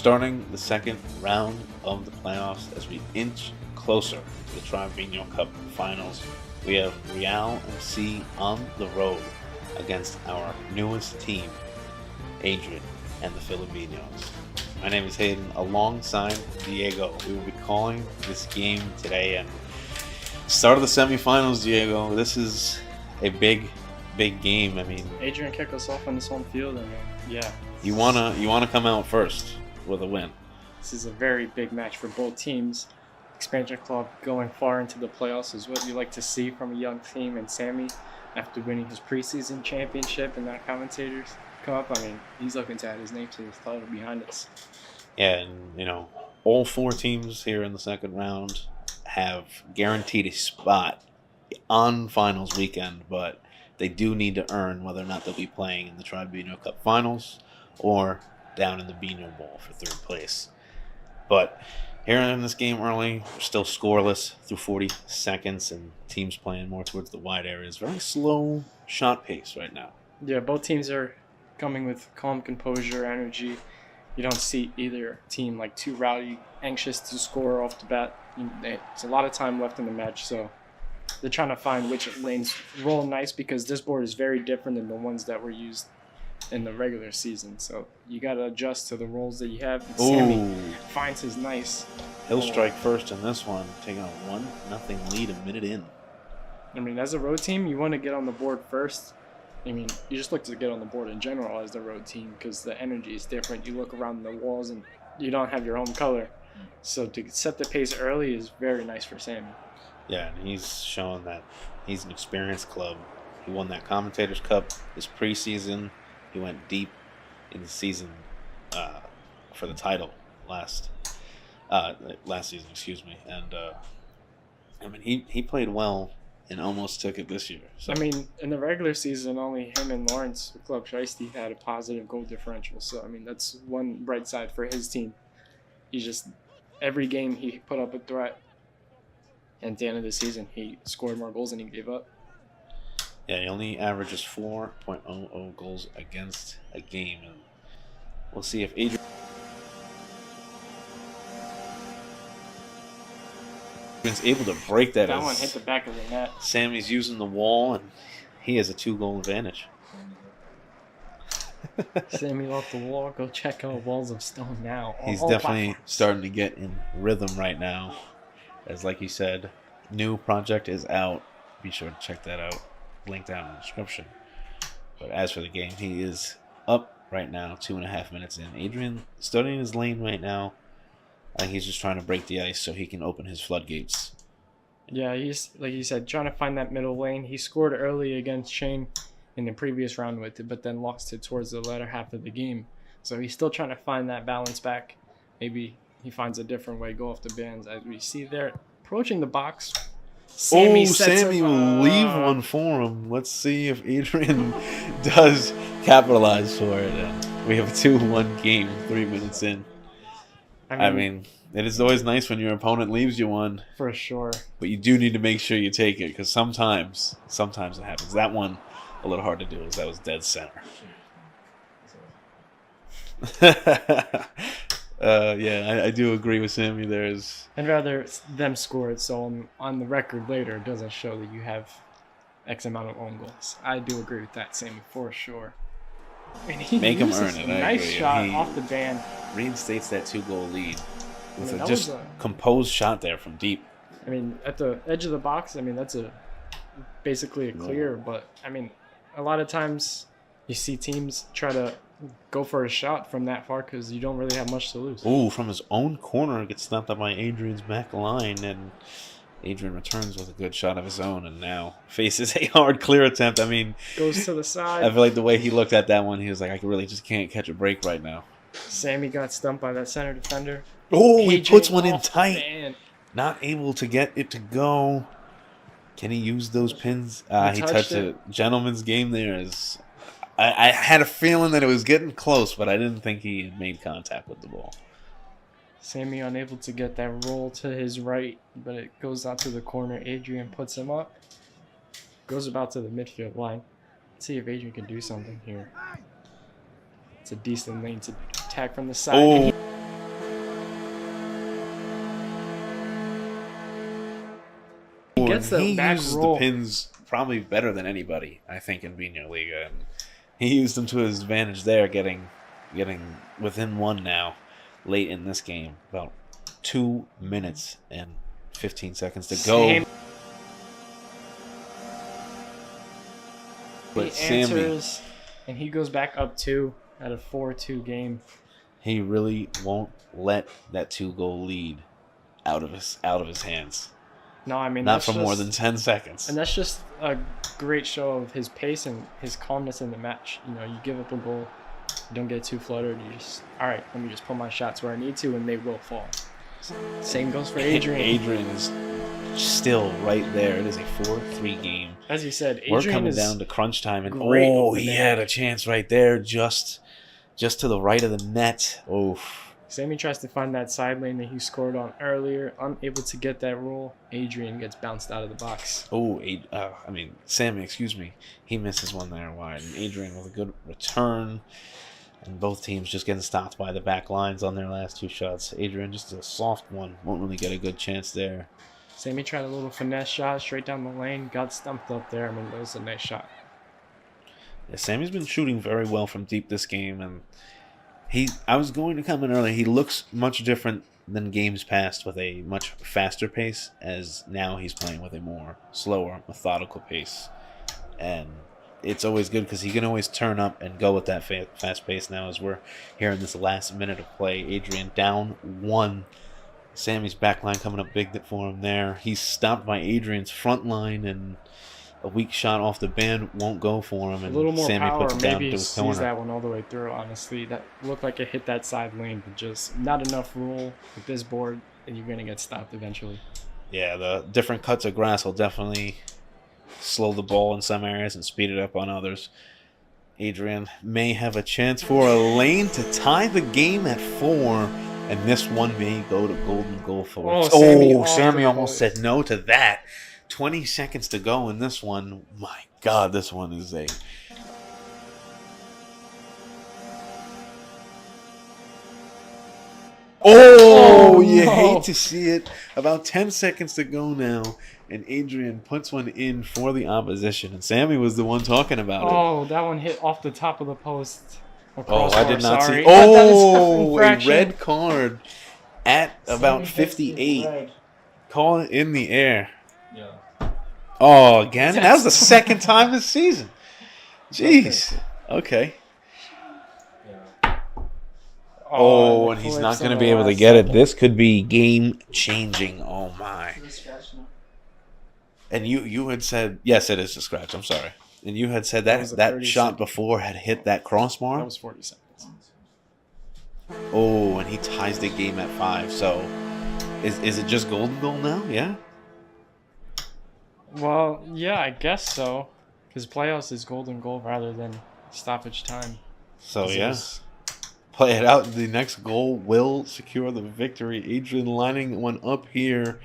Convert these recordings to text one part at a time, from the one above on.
starting the second round of the playoffs as we inch closer to the Tribe Biñho Cup Finals. We have Real MC on the road against our newest team, Adrian and the Filibiñhos. My name is Hayden, alongside Diego. We will be calling this game today, and start of the semifinals, Diego. This is a big game. I mean, Adrian kicked us off on his home field, and yeah, you wanna come out first with a win. this is a very big match for both teams. Expansion Club going far into the playoffs is what you like to see from a young team, and Sammy, after winning his preseason championship and that commentators come up, I mean, he's looking to add his name to his title behind us. Yeah, and all four teams here in the second round have guaranteed a spot on finals weekend, but they do need to earn whether or not they'll be playing in the Tribe Biñho Cup Finals or down in the Biñho Bowl for third place. But here in this game early, we're still scoreless through 40 seconds, and teams playing more towards the wide areas. Very slow shot pace right now. Yeah, both teams are coming with calm composure, energy. You don't see either team like too rowdy, anxious to score off the bat. It's a lot of time left in the match, so they're trying to find which lanes roll nice, because this board is very different than the ones that were used in the regular season. So you got to adjust to the rolls that you have. Sammy finds his nice. He'll strike first in this one, taking a 1-0 lead a minute in. I mean, as a road team, you want to get on the board first. I mean, you just look to get on the board in general as the road team, because the energy is different. You look around the walls and you don't have your home color. So to set the pace early is very nice for Sammy. Yeah, and he's shown that he's an experienced club. He won that Commentators Cup this preseason. He went deep in the season for the title last season, excuse me. And I mean, he played well and almost took it this year. So. I mean, in the regular season, only him and Lawrence, with Club Shiesty, had a positive goal differential. So, I mean, that's one bright side for his team. He just, every game he put up a threat. And at the end of the season, he scored more goals than he gave up. Yeah, he only averages 4.00 goals against a game. And we'll see if Adrian's able to break that. That one hit the back of the net. Sammy's using the wall, and he has a 2-goal advantage. Sammy Off The Wall. Go check out Walls of Stone now. He's definitely starting to get in rhythm right now. As like you said, new project is out. Be sure to check that out. Link down in the description. But as for the game, he is up right now, 2.5 minutes in. Adrian studying his lane right now. I think he's just trying to break the ice so he can open his floodgates. Yeah, he's, like you said, trying to find that middle lane. He scored early against Shane in the previous round with it, but then lost it towards the latter half of the game. So he's still trying to find that balance back. Maybe he finds a different way, go off the bands. As we see there, approaching the box. Sammy will leave one for him. Let's see if Adrian does capitalize for it. And we have a 2-1 game 3 minutes in. I mean, it is always nice when your opponent leaves you one. For sure. But you do need to make sure you take it, because sometimes it happens. That one, a little hard to do, as that was dead center. Yeah, I do agree with Sammy. I'd rather them score it, so on the record later it doesn't show that you have X amount of own goals. I do agree with that, Sammy, for sure. I mean, make him earn it. Nice shot off the band. Reinstates that 2-goal lead with a just composed shot there from deep. I mean, at the edge of the box, I mean, that's basically a clear. But, I mean, a lot of times you see teams try to go for a shot from that far because you don't really have much to lose. Ooh, from his own corner, gets stopped up by Adrian's back line, and Adrian returns with a good shot of his own, and now faces a hard clear attempt. I mean, goes to the side. I feel like the way he looked at that one, he was like, I really just can't catch a break right now. Sammy got stumped by that center defender. Oh, he puts one in tight. Not able to get it to go. Can he use those pins? He touched it. Gentleman's game there. I had a feeling that it was getting close, but I didn't think he had made contact with the ball. Sammy unable to get that roll to his right, but it goes out to the corner. Adrian puts him up. Goes about to the midfield line. Let's see if Adrian can do something here. It's a decent lane to attack from the side. Oh. gets the he back uses roll. the pins probably better than anybody, I think, in Biñholiga, and he used them to his advantage there, getting within one now, late in this game. About 2 minutes and 15 seconds to go. But He Sammy answers, and he goes back up 2 at a 4-2 game. he really won't let that 2-goal lead out of his hands. No, I mean, Not for more than 10 seconds. And that's just a great show of his pace and his calmness in the match. You know, you give up a goal, you don't get too fluttered. You just, all right, let me just put my shots where I need to, and they will fall. Same goes for Adrian. Adrian is still right there. It is a 4-3 game. As you said, We're Adrian coming is down to crunch time, and great he had a chance right there, just to the right of the net. Oof. Sammy tries to find that side lane that he scored on earlier, unable to get that roll. Adrian gets bounced out of the box. Sammy, excuse me. He misses one there wide. And Adrian with a good return. And both teams just getting stopped by the back lines on their last 2 shots. Adrian just a soft one. Won't really get a good chance there. Sammy tried a little finesse shot straight down the lane. Got stumped up there. I mean, that was a nice shot. Yeah, Sammy's been shooting very well from deep this game, and I was going to come in early. He looks much different than games past, with a much faster pace, as now he's playing with a more slower, methodical pace. And it's always good because he can always turn up and go with that fast pace now, as we're here in this last minute of play. Adrian down 1. Sammy's back line coming up big for him there. He's stopped by Adrian's front line, and a weak shot off the band won't go for him, and a little more Sammy power, puts it down maybe to his sees corner. that one all the way through, honestly. That looked like it hit that side lane, but just not enough roll with this board, and you're going to get stopped eventually. Yeah, the different cuts of grass will definitely slow the ball in some areas and speed it up on others. Adrian may have a chance for a lane to tie the game at 4, and this one may go to golden goal for it. Sammy almost said no to that. 20 seconds to go in this one. My God, this one is a... You hate to see it. About 10 seconds to go now, and Adrian puts one in for the opposition, and Sammy was the one talking about it. Oh, that one hit off the top of the post. I did not see. A red card at about 58. Call it in the air. Yeah. Oh, again? That was the second time this season. Jeez. Okay. Oh, and he's not going to be able to get it. This could be game-changing. Oh, my. And you had said... Yes, it is a scratch. I'm sorry. And you had said that shot before had hit that crossbar? That was 40 seconds. Oh, and he ties the game at 5. So, is it just golden goal now? Yeah? Well, yeah, I guess so. Because playoffs is golden goal rather than stoppage time. So, yes. Play it out. The next goal will secure the victory. Adrian lining one up here.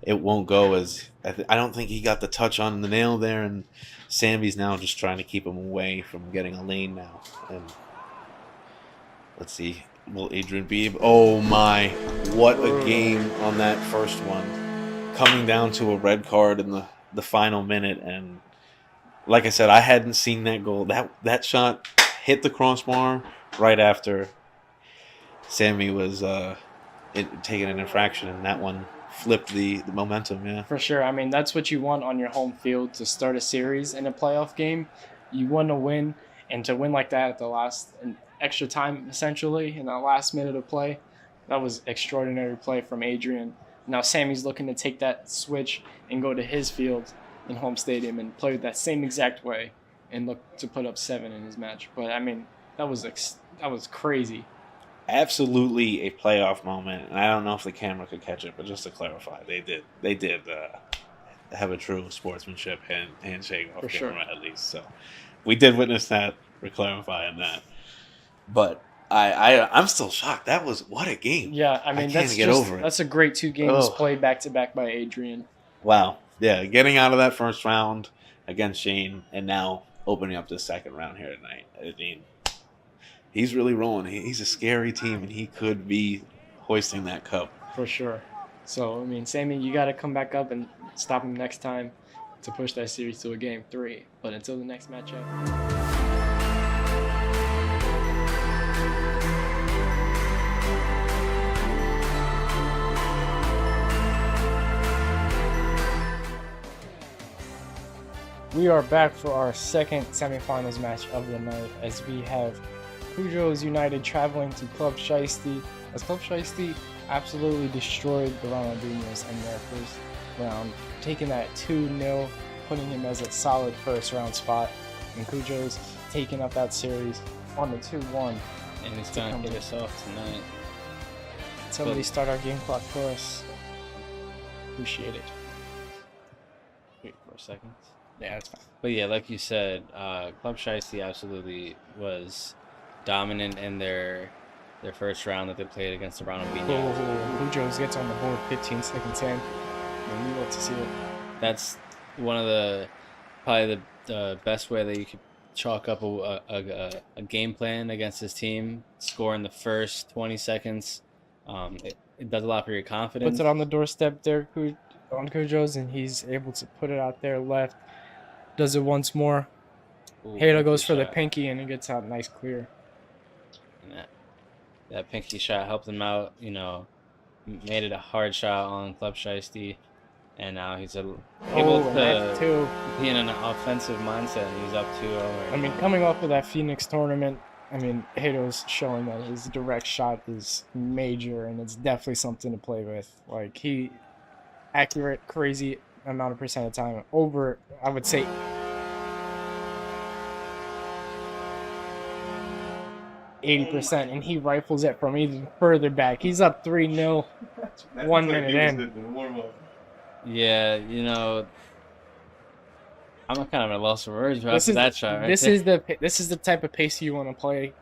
It won't go, as I don't think he got the touch on the nail there, and Sammy's now just trying to keep him away from getting a lane now. And let's see, will Adrian be able... Oh my, what a game on that first one. Coming down to a red card in the final minute, and like I said, I hadn't seen that goal. That shot hit the crossbar right after Sammy was taking an infraction, and that one flipped the momentum. Yeah, for sure. I mean, that's what you want on your home field to start a series in a playoff game. You want to win, and to win like that at the last extra time, essentially in that last minute of play, that was extraordinary play from Adrian. Now Sammy's looking to take that switch and go to his field in home stadium and play that same exact way and look to put up 7 in his match. But I mean, that was crazy. Absolutely a playoff moment, and I don't know if the camera could catch it, but just to clarify, they did have a true sportsmanship handshake off camera, at least. So we did witness that. We're clarifying that, but I'm still shocked. That was what a game. Yeah, I mean, that's a great 2 games played back to back by Adrian. Wow. Yeah, getting out of that first round against Shane, and now opening up this second round here tonight. I mean, he's really rolling. He's a scary team, and he could be hoisting that cup. For sure. So, I mean, Sammy, you got to come back up and stop him next time to push that series to a game 3. But until the next matchup. We are back for our second semifinals match of the night as we have Cujo's United traveling to Club Shiesty, as Club Shiesty absolutely destroyed the Biñhos in their first round, taking that 2-0, putting him as a solid first round spot, and Cujo's taking up that series on the 2-1. And he's going to hit us off tonight. Somebody start our game clock for us. Appreciate it. Wait 4 seconds. Yeah, that's fine. But yeah, like you said, Club Shiesty absolutely was dominant in their first round that they played against the Biñhos. Cujo's gets on the board 15 seconds in. And we love to see it. That's one of the probably the best way that you could chalk up a game plan against this team. Score in the first 20 seconds. It does a lot for your confidence. Puts it on the doorstep there on Cujo's, and he's able to put it out there left. Does it once more. Heir goes for the pinky, and it gets out nice clear. And that pinky shot helped him out, made it a hard shot on Club Shiesty, and now he's able to be in an offensive mindset. He's up 2-0. I mean, coming off of that Phoenix tournament, I mean, Heiro's showing that his direct shot is major, and it's definitely something to play with. Like, he accurate, crazy amount of percent of time, over, I would say, 80%, and he rifles it from even further back. He's up 3-0, 1 minute in. Yeah, I'm kind of at a loss for words about that shot. Right this is the type of pace you want to play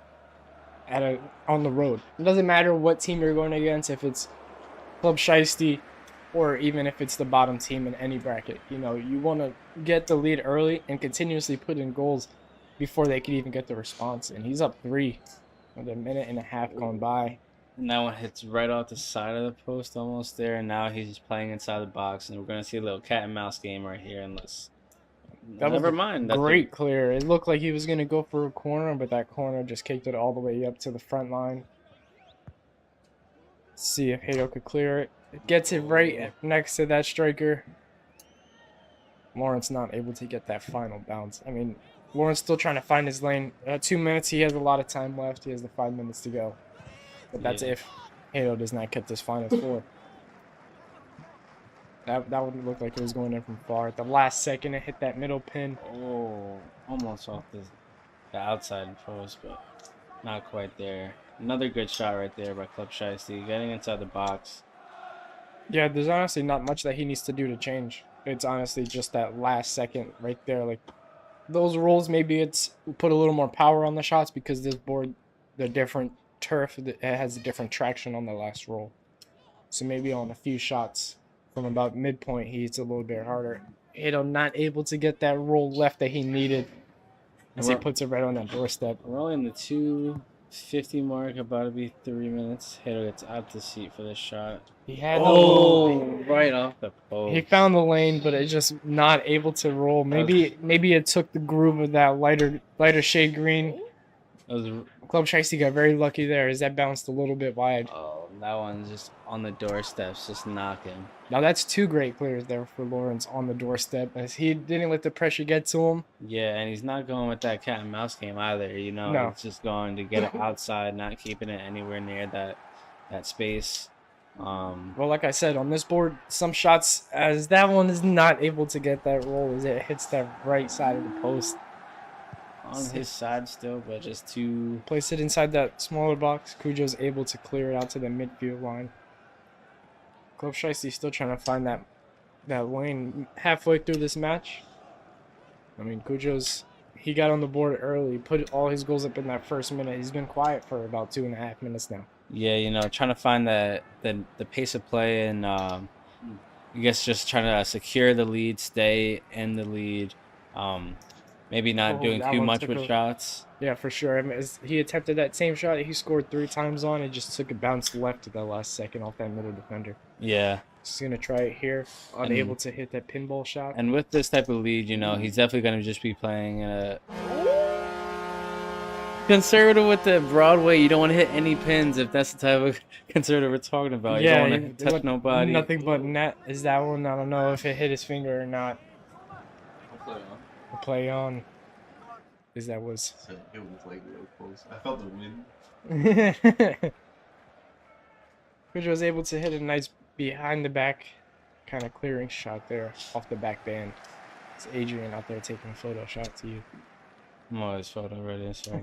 on the road. It doesn't matter what team you're going against, if it's Club Shiesty or even if it's the bottom team in any bracket. You want to get the lead early and continuously put in goals before they could even get the response. And he's up 3 with a minute and a half gone by. And that one hits right off the side of the post almost there, and now he's playing inside the box, and we're going to see a little cat and mouse game right here unless... Never mind. Great clear. It looked like he was going to go for a corner, but that corner just kicked it all the way up to the front line. See if Heir could clear it. It gets it right next to that striker. Lawrence not able to get that final bounce. I mean, Lawrence still trying to find his lane. 2 minutes, he has a lot of time left. He has the 5 minutes to go. But that's if Heir does not get this final score. That would look like it was going in from far. At the last second, it hit that middle pin. Oh, almost off the outside post, but not quite there. Another good shot right there by Club Shiesty, getting inside the box. Yeah, there's honestly not much that he needs to do to change. It's honestly just that last second right there. Like, those rolls, maybe it's put a little more power on the shots because this board, the different turf, it has a different traction on the last roll. So maybe on a few shots from about midpoint, he hits a little bit harder. Not able to get that roll left that he needed as he puts it right on that doorstep. We're only in the 2:50 mark, about to be 3 minutes. Heir gets out the seat for this shot. He had right off the post. He found the lane, but it's just not able to roll. Maybe it took the groove of that lighter shade green. Club Shiesty got very lucky there as that bounced a little bit wide. Oh, that one's just on the doorsteps, just knocking. Now that's 2 great clears there for Lawrence on the doorstep as he didn't let the pressure get to him. Yeah, and he's not going with that cat and mouse game either. No. He's just going to get it outside, not keeping it anywhere near that space. Well, like I said, on this board, some shots, as that one is not able to get that roll as it hits that right side of the post. On his side still, but just too... Place it inside that smaller box. Cujo's able to clear it out to the midfield line. Club Shiesty still trying to find that lane halfway through this match. I mean, he got on the board early, put all his goals up in that first minute. He's been quiet for about 2.5 minutes now. Yeah, trying to find the pace of play and I guess just trying to secure the lead, stay in the lead. Maybe not doing too much with shots. Yeah, for sure. I mean, as he attempted that same shot he scored 3 times on. It just took a bounce left at the last second off that middle defender. Yeah, He's going to try it here. Unable to hit that pinball shot. And with this type of lead, you know, he's definitely going to just be playing conservative with the Broadway. You don't want to hit any pins if that's the type of conservative we're talking about. You don't want to touch nobody. Nothing but net is that one. I don't know if it hit his finger or not. We'll play on. Because that was... It was like real close. I felt the wind. Cujo was able to hit a nice behind the back kind of clearing shot there off the back band. It's Adrian out there taking a photo shot to you. I'm always photo ready, so...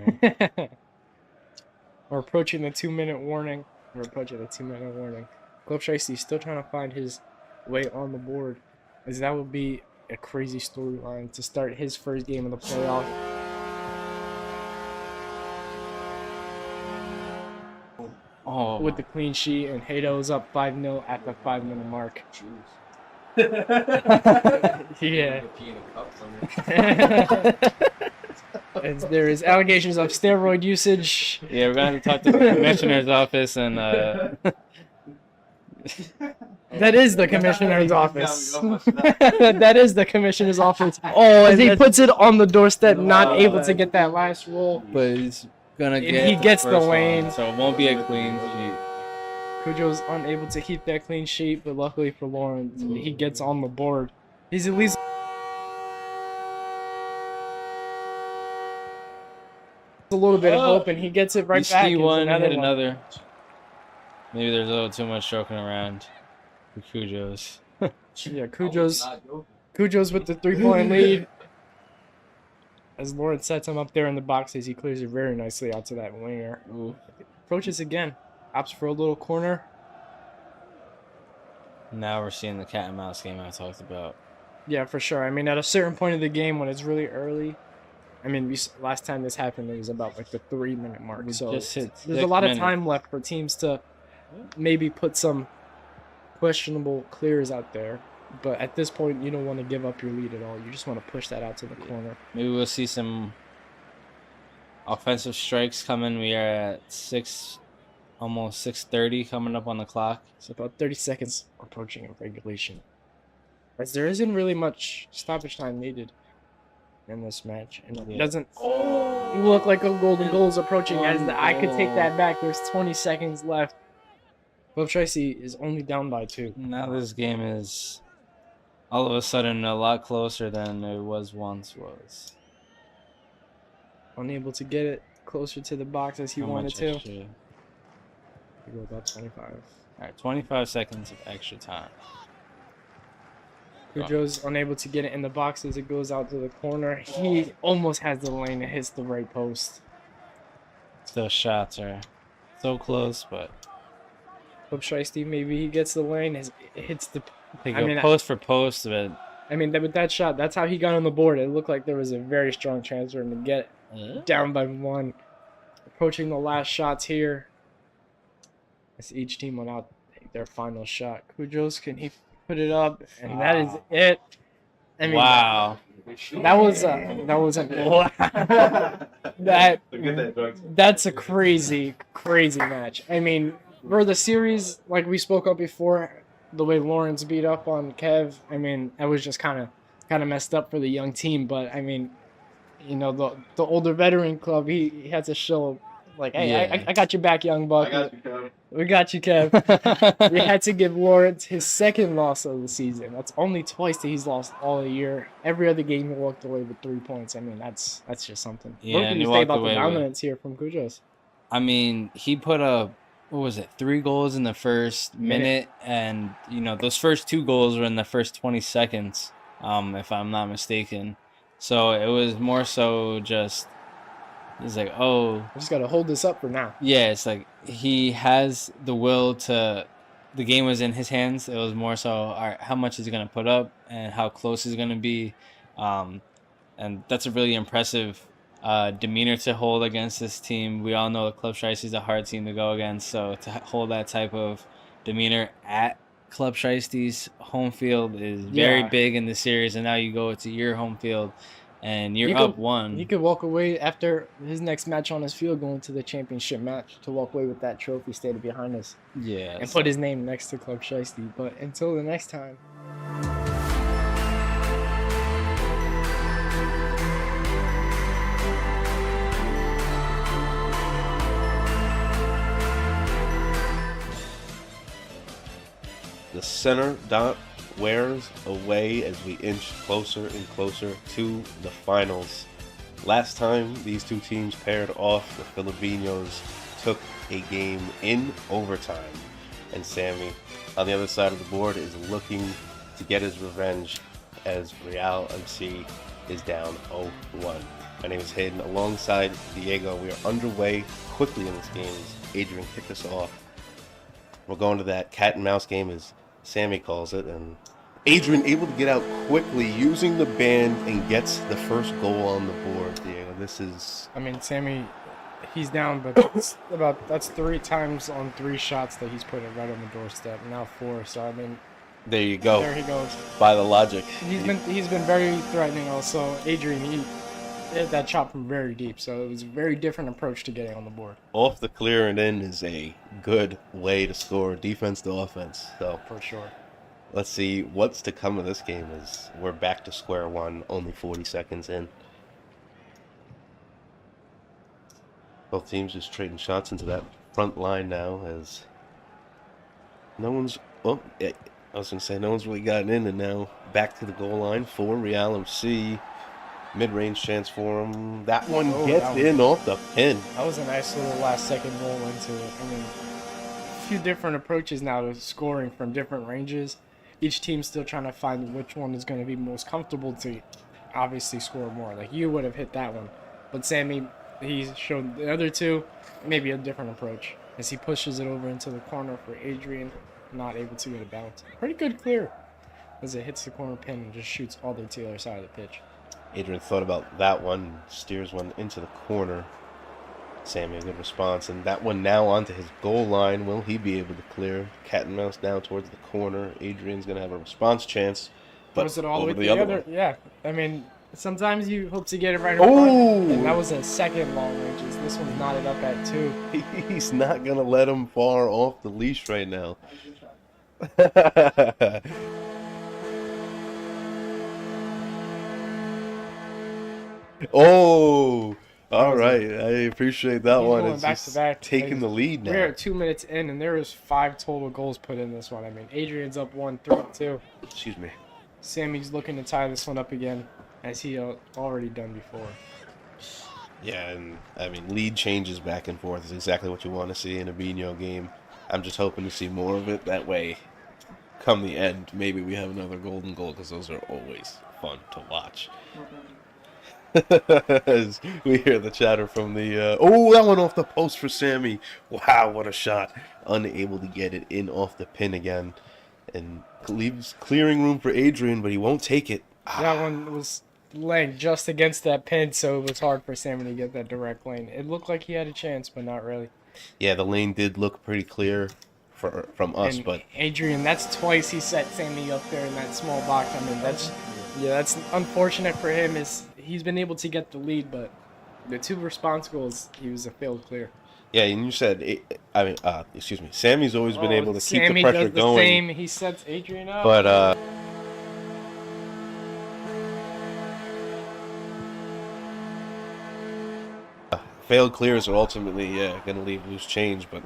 We're approaching the 2-minute warning. Club Shiesty still trying to find his way on the board, as that would be a crazy storyline to start his first game of the playoff. Oh, with the clean sheet, and Hado's up 5-0 at the 5-minute mark. Yeah. And there is allegations of steroid usage. Yeah, we're going to talk to the commissioner's office and... That is the commissioner's office. That is the commissioner's office. Oh, and he puts it on the doorstep, not able to get that last roll. But he's gonna get. He gets the lane, one, so it won't be a clean sheet. Cujo's unable to keep that clean sheet, but luckily for Lawrence, he gets on the board. He's at least a little bit of hope, and he gets it right back. One hit another. Maybe there's a little too much joking around for Cujo's. Yeah, Cujo's with the 3-point lead. As Lawrence sets him up there in the boxes, he clears it very nicely out to that winger. Ooh. Approaches again. Opts for a little corner. Now we're seeing the cat and mouse game I talked about. Yeah, for sure. I mean, at a certain point of the game when it's really early, I mean, last time this happened, it was about like the 3-minute mark. So there's a lot of time left for teams to maybe put some questionable clears out there. But at this point, you don't want to give up your lead at all. You just want to push that out to the corner. Maybe we'll see some offensive strikes coming. We are at almost 6:30 coming up on the clock. It's about 30 seconds approaching in regulation. As there isn't really much stoppage time needed in this match. And it doesn't look like a golden goal is approaching. As I could take that back. There's 20 seconds left. Club Shiesty is only down by 2. Now this game is all of a sudden a lot closer than it was once. Unable to get it closer to the box as he wanted to. Extra? We go about 25. All right, 25 seconds of extra time. Cujo's unable to get it in the box as it goes out to the corner. He almost has the lane and hits the right post. Those shots are so close, but Club Shiesty, maybe he gets the lane. It hits the. They go post for post, but I mean, with that shot, that's how he got on the board. It looked like there was a very strong chance for him to get down by 1. Approaching the last shots here. As each team went out, take their final shot. Cujo's, can he put it up? And that is it. I mean, wow. That's a crazy match. I mean, for the series, like we spoke of before, the way Lawrence beat up on Kev, I mean, that was just kind of messed up for the young team. But I mean, you know, the older veteran club, he had to show like, hey, I got your back, young buck. I got you, Kev. We got you, Kev. We had to give Lawrence his second loss of the season. That's only twice that he's lost all year. Every other game he walked away with 3 points. I mean, that's just something. Yeah, what can you say about the dominance here from Cujo's? I mean, he put up, 3 goals in the first minute, and you know those first 2 goals were in the first 20 seconds, if I'm not mistaken. So it was more so just. He's like, I just got to hold this up for now. Yeah, it's like he has the will to. The game was in his hands. It was more so, all right, how much is he going to put up and how close he's going to be. And that's a really impressive demeanor to hold against this team. We all know the Club Shiesty is a hard team to go against. So to hold that type of demeanor at Club Shiesty's home field is very big in the series. And now you go to your home field and you're He up could- one. He could walk away after his next match on his field, going to the championship match, to walk away with that trophy stated behind us Yeah. and put his name next to Club Shiesty. But until the next time. The center dot wears away as we inch closer and closer to the finals. Last time these two teams paired off, the Filibiñhos took a game in overtime. And Sammy, on the other side of the board, is looking to get his revenge as Real MC is down 0-1. My name is Hayden. Alongside Diego, we are underway quickly in this game as Adrian kicked us off. We're going to that cat and mouse game, as Sammy calls it, and Adrian able to get out quickly using the band and gets the first goal on the board. Diego, this is... I mean, Sammy, he's down, but that's 3 times on 3 shots that he's put it right on the doorstep. Now 4. So I mean, There you go. there he goes. By the logic. He's been very threatening. Also, Adrian, he hit that chop from very deep, so it was a very different approach to getting on the board. Off the clear and in is a good way to score defense to offense. So For sure. let's see what's to come of this game as we're back to square one, only 40 seconds in. Both teams just trading shots into that front line now as no one's... Well, I was going to say no one's really gotten in, and now back to the goal line for Real MC. Mid-range chance for him. That one gets in off the pin. That was a nice little last-second roll into it. I mean, a few different approaches now to scoring from different ranges. Each team's still trying to find which one is going to be most comfortable to obviously score more. Like, you would have hit that one. But Sammy, he showed the other two maybe a different approach as he pushes it over into the corner for Adrian, not able to get a bounce. Pretty good clear as it hits the corner pin and just shoots all the way to the other side of the pitch. Adrian thought about that one, steers one into the corner. Sammy, a good response. And that one now onto his goal line. Will he be able to clear? Cat and mouse down towards the corner. Adrian's going to have a response chance. But Was it all the way over to the the other other? one. Yeah. I mean, sometimes you hope to get it right in front. And that was a second long ranges. This one's knotted up at 2. He's not going to let him far off the leash right now. Oh, all right. I appreciate that He's one. going It's back just to back. taking the lead now. We're at 2 minutes in, and there was 5 total goals put in this one. I mean, Adrian's up 1-3-2. Excuse me. Sammy's looking to tie this one up again, as he already done before. Yeah, and I mean, lead changes back and forth is exactly what you want to see in a Biñho game. I'm just hoping to see more of it. That way, come the end, maybe we have another golden goal, because those are always fun to watch. As we hear the chatter from the... oh, that one off the post for Sammy. Wow, what a shot. Unable to get it in off the pin again. And leaves clearing room for Adrian, but he won't take it. That one was laying just against that pin, so it was hard for Sammy to get that direct lane. It looked like he had a chance, but not really. Yeah, the lane did look pretty clear from us, And but... Adrian, that's twice he set Sammy up there in that small box. I mean, that's unfortunate for him. Is he's been able to get the lead, but the 2 response goals, he was a failed clear. Yeah, and you said, excuse me, Sammy's always been able to keep the Sammy pressure does the going. same. He sets Adrian up. But, failed clears are ultimately, going to leave loose change. But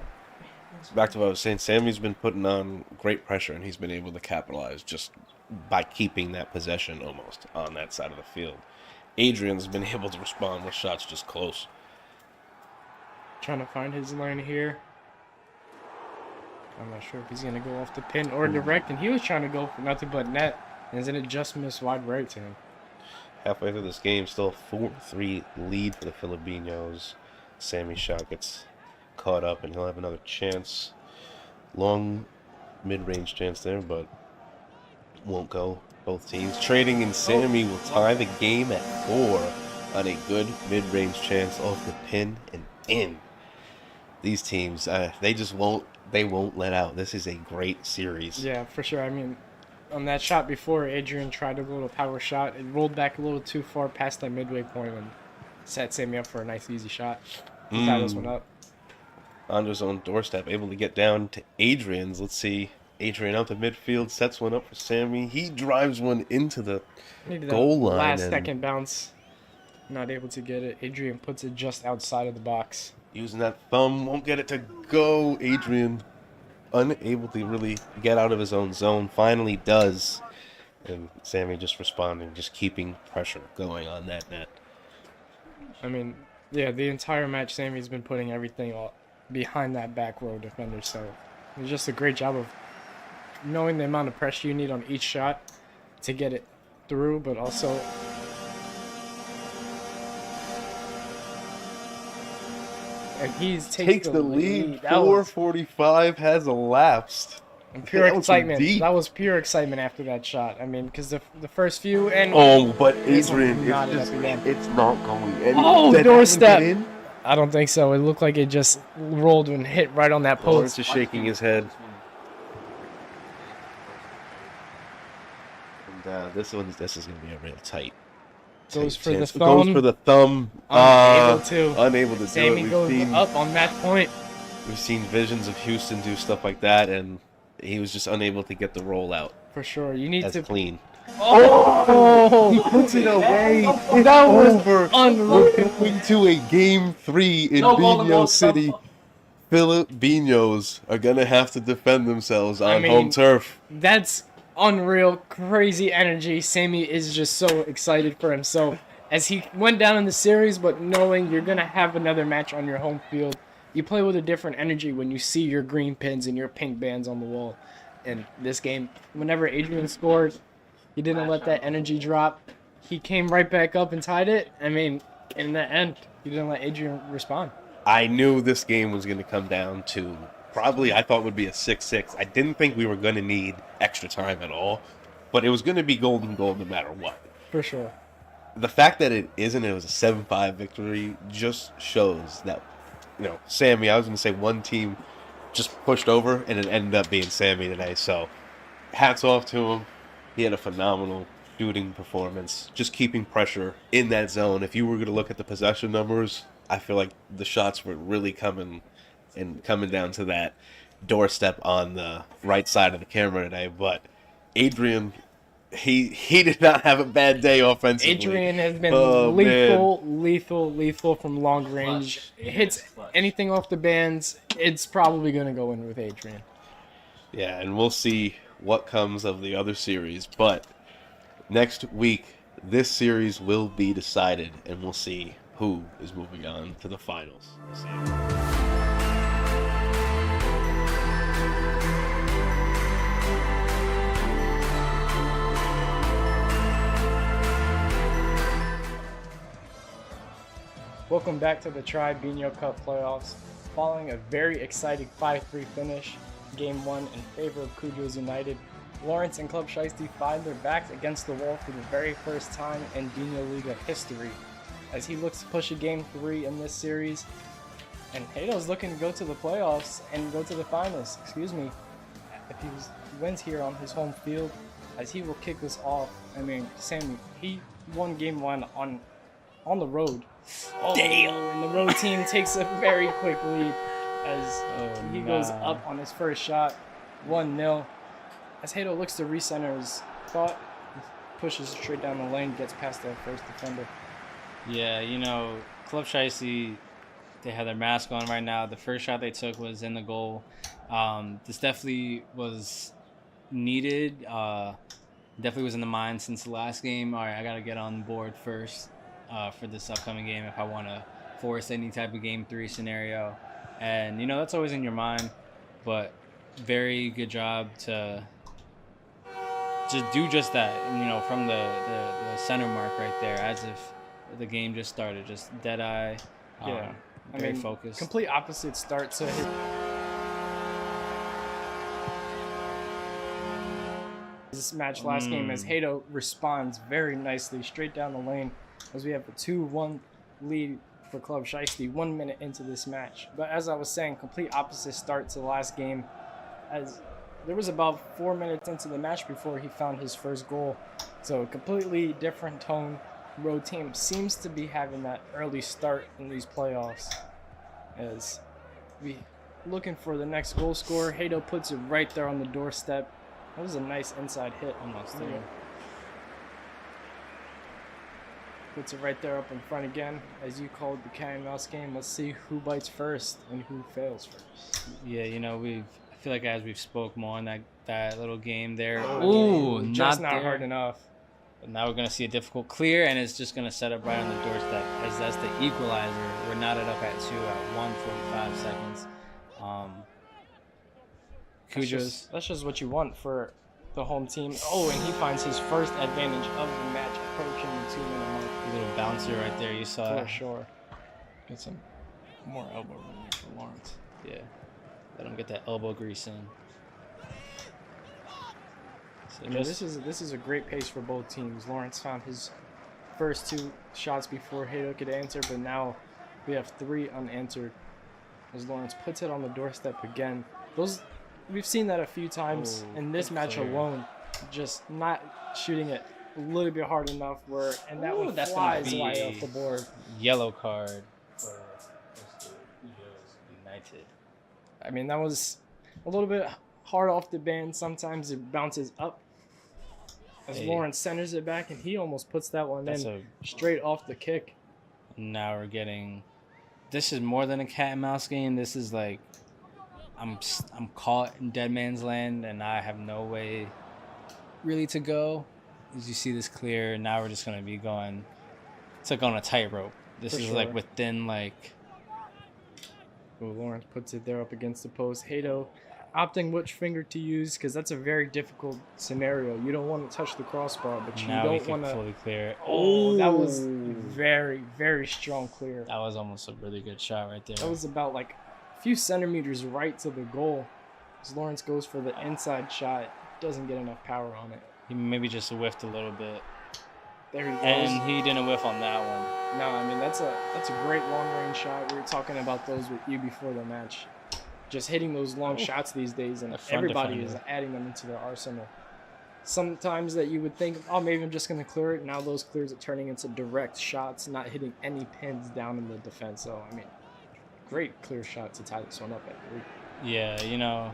back to what I was saying, Sammy's been putting on great pressure, and he's been able to capitalize just by keeping that possession almost on that side of the field. Adrian's been able to respond with shots just close. Trying to find his lane here. I'm not sure if he's going to go off the pin or direct, and he was trying to go for nothing but net. And isn't it just missed wide right to him? Halfway through this game, still 4-3 lead for the Filibiñhos. Sammy's shot gets caught up, and he'll have another chance. Long mid-range chance there, but won't go. Both teams trading, and Sammy will tie the game at 4 on a good mid-range chance off the pin and in. These teams, they won't let out. This is a great series. Yeah, for sure. I mean, on that shot before, Adrian tried a little power shot. It rolled back a little too far past that midway point and set Sammy up for a nice, easy shot. He tied this one up. On his own doorstep, able to get down to Adrian's. Let's see. Adrian out the midfield, sets one up for Sammy. He drives one into the goal line. Last second bounce. Not able to get it. Adrian puts it just outside of the box. Using that thumb, won't get it to go. Adrian unable to really get out of his own zone. Finally does. And Sammy just responding, just keeping pressure going on that net. I mean, yeah, the entire match, Sammy's been putting everything behind that back row defender. So it's just a great job of knowing the amount of pressure you need on each shot to get it through, but also and he takes the lead. 4:45 has elapsed. And pure excitement. That was pure excitement after that shot. I mean, because the first few and but Adrian, it's not going. And doorstep. I don't think so. It looked like it just rolled and hit right on that post. Lawrence is shaking his head. And this is going to be a real tight. Goes for the thumb. Goes for the thumb. Unable to do Sammy it. goes up on that point. We've seen visions of Houston do stuff like that, and he was just unable to get the roll out. For sure. You need to clean. Oh! He puts it away. That was over. unreal. We're going to a game 3 in Biñho City. Filibiñhos are going to have to defend themselves on home turf. That's unreal, crazy energy. Sammy is just so excited for himself as he went down in the series, but knowing you're going to have another match on your home field, you play with a different energy when you see your green pins and your pink bands on the wall. And this game, whenever Adrian scored, he didn't let that energy drop. He came right back up and tied it. I mean, in the end, he didn't let Adrian respond. I knew this game was going to come down to probably, I thought would be a 6-6. I didn't think we were going to need extra time at all, but it was going to be golden goal no matter what. For sure. The fact that it was a 7-5 victory just shows that, Sammy, I was going to say one team just pushed over, and it ended up being Sammy today. So hats off to him. He had a phenomenal shooting performance, just keeping pressure in that zone. If you were going to look at the possession numbers, I feel like the shots were really coming down to that doorstep on the right side of the camera today. But Adrian, he did not have a bad day offensively. Adrian has been lethal from long range. It hits anything off the bands, it's probably going to go in with Adrian. Yeah, and we'll see what comes of the other series. But next week, this series will be decided, and we'll see who is moving on to the finals. Welcome back to the Tribe Biñho Cup playoffs. Following a very exciting 5-3 finish, Game 1 in favor of Cujo's United, Lawrence and Club Shiesty find their backs against the wall for the very first time in Biñholiga history, as he looks to push a Game 3 in this series. And Heido's looking to go to the playoffs and go to the finals, if he wins here on his home field, as he will kick this off. I mean, Sammy, he won Game 1 on the road. Damn! And the road team takes a very quick lead as he goes up on his first shot, 1-0. As Heido looks to recenter his thought, he pushes straight down the lane, gets past that first defender. Yeah, Club Shiesty, they have their mask on right now. The first shot they took was in the goal. This definitely was needed. Definitely was in the mind since the last game. All right, I got to get on board first for this upcoming game if I want to force any type of Game 3 scenario. And, that's always in your mind. But very good job to just do just that, from the center mark right there, as if the game just started, just dead eye. Yeah, very focused. Complete opposite start to this match last game, as Heido responds very nicely straight down the lane, as we have a 2-1 lead for Club Shiesty 1 minute into this match. But as I was saying, complete opposite start to the last game, as there was about 4 minutes into the match before he found his first goal. So completely different tone. Road team seems to be having that early start in these playoffs. As we looking for the next goal scorer, Hato puts it right there on the doorstep. That was a nice inside hit. Almost there. Puts it right there up in front again. As you called the cat and mouse game, let's see who bites first and who fails first. Yeah, you know, I feel like as we've spoke more on that little game there. Oh, Ooh, just not not there. hard enough. But now we're gonna see a difficult clear, and it's just gonna set up right on the doorstep. As that's the equalizer. We're knotted up at 2 at 1:45 seconds. Cujo's. That's just what you want for the home team. Oh, and he finds his first advantage of the match approaching the 2-minute mark. A little bouncer right there, you saw. For sure. Get some more elbow room there for Lawrence. Yeah. Let him get that elbow grease in. So I mean, this is a great pace for both teams. Lawrence found his first 2 shots before Hato could answer, but now we have 3 unanswered. As Lawrence puts it on the doorstep again. We've seen that a few times in this match alone. Just not shooting it a little bit hard enough and that one that's flies gonna be wide off the board. Yellow card for Mr. Cujo's United. I mean, that was a little bit hard off the band. Sometimes it bounces up as Lawrence centers it back, and he almost puts that one in straight off the kick. Now we're getting. This is more than a cat and mouse game. This is like I'm caught in dead man's land, and I have no way really to go. As you see this clear, now we're just gonna be going. It's like on a tightrope. This is like within like. Lawrence puts it there up against the post. Hato opting which finger to use because that's a very difficult scenario. You don't want to touch the crossbar, but you don't want to fully clear it. Oh, that was very, very strong clear. That was almost a really good shot right there. That was about like a few centimeters right to the goal. As Lawrence goes for the inside shot, doesn't get enough power on it. He maybe just whiffed a little bit. There he goes. And he didn't whiff on that one. No, I mean that's a great long range shot. We were talking about those with you before the match. Just hitting those long shots these days, and everybody is adding them into their arsenal. Sometimes that you would think, oh, maybe I'm just going to clear it. Now those clears are turning into direct shots, not hitting any pins down in the defense. So, I mean, great clear shot to tie this one up at 3. Yeah, you know,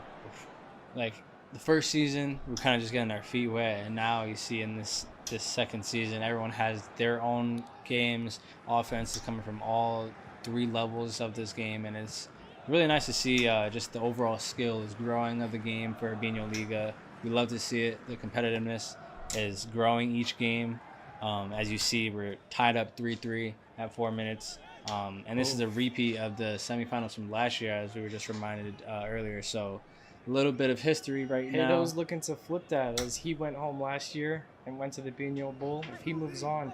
like the first season, we're kind of just getting our feet wet. And now you see in this second season, everyone has their own games. Offense is coming from all 3 levels of this game, and it's really nice to see just the overall skill is growing of the game for Biñholiga. We love to see it. The competitiveness is growing each game. As you see, we're tied up 3-3 at 4 minutes. And this is a repeat of the semifinals from last year, as we were just reminded earlier. So a little bit of history right now. Hato's looking to flip that as he went home last year and went to the Biñho Bowl. If he moves on,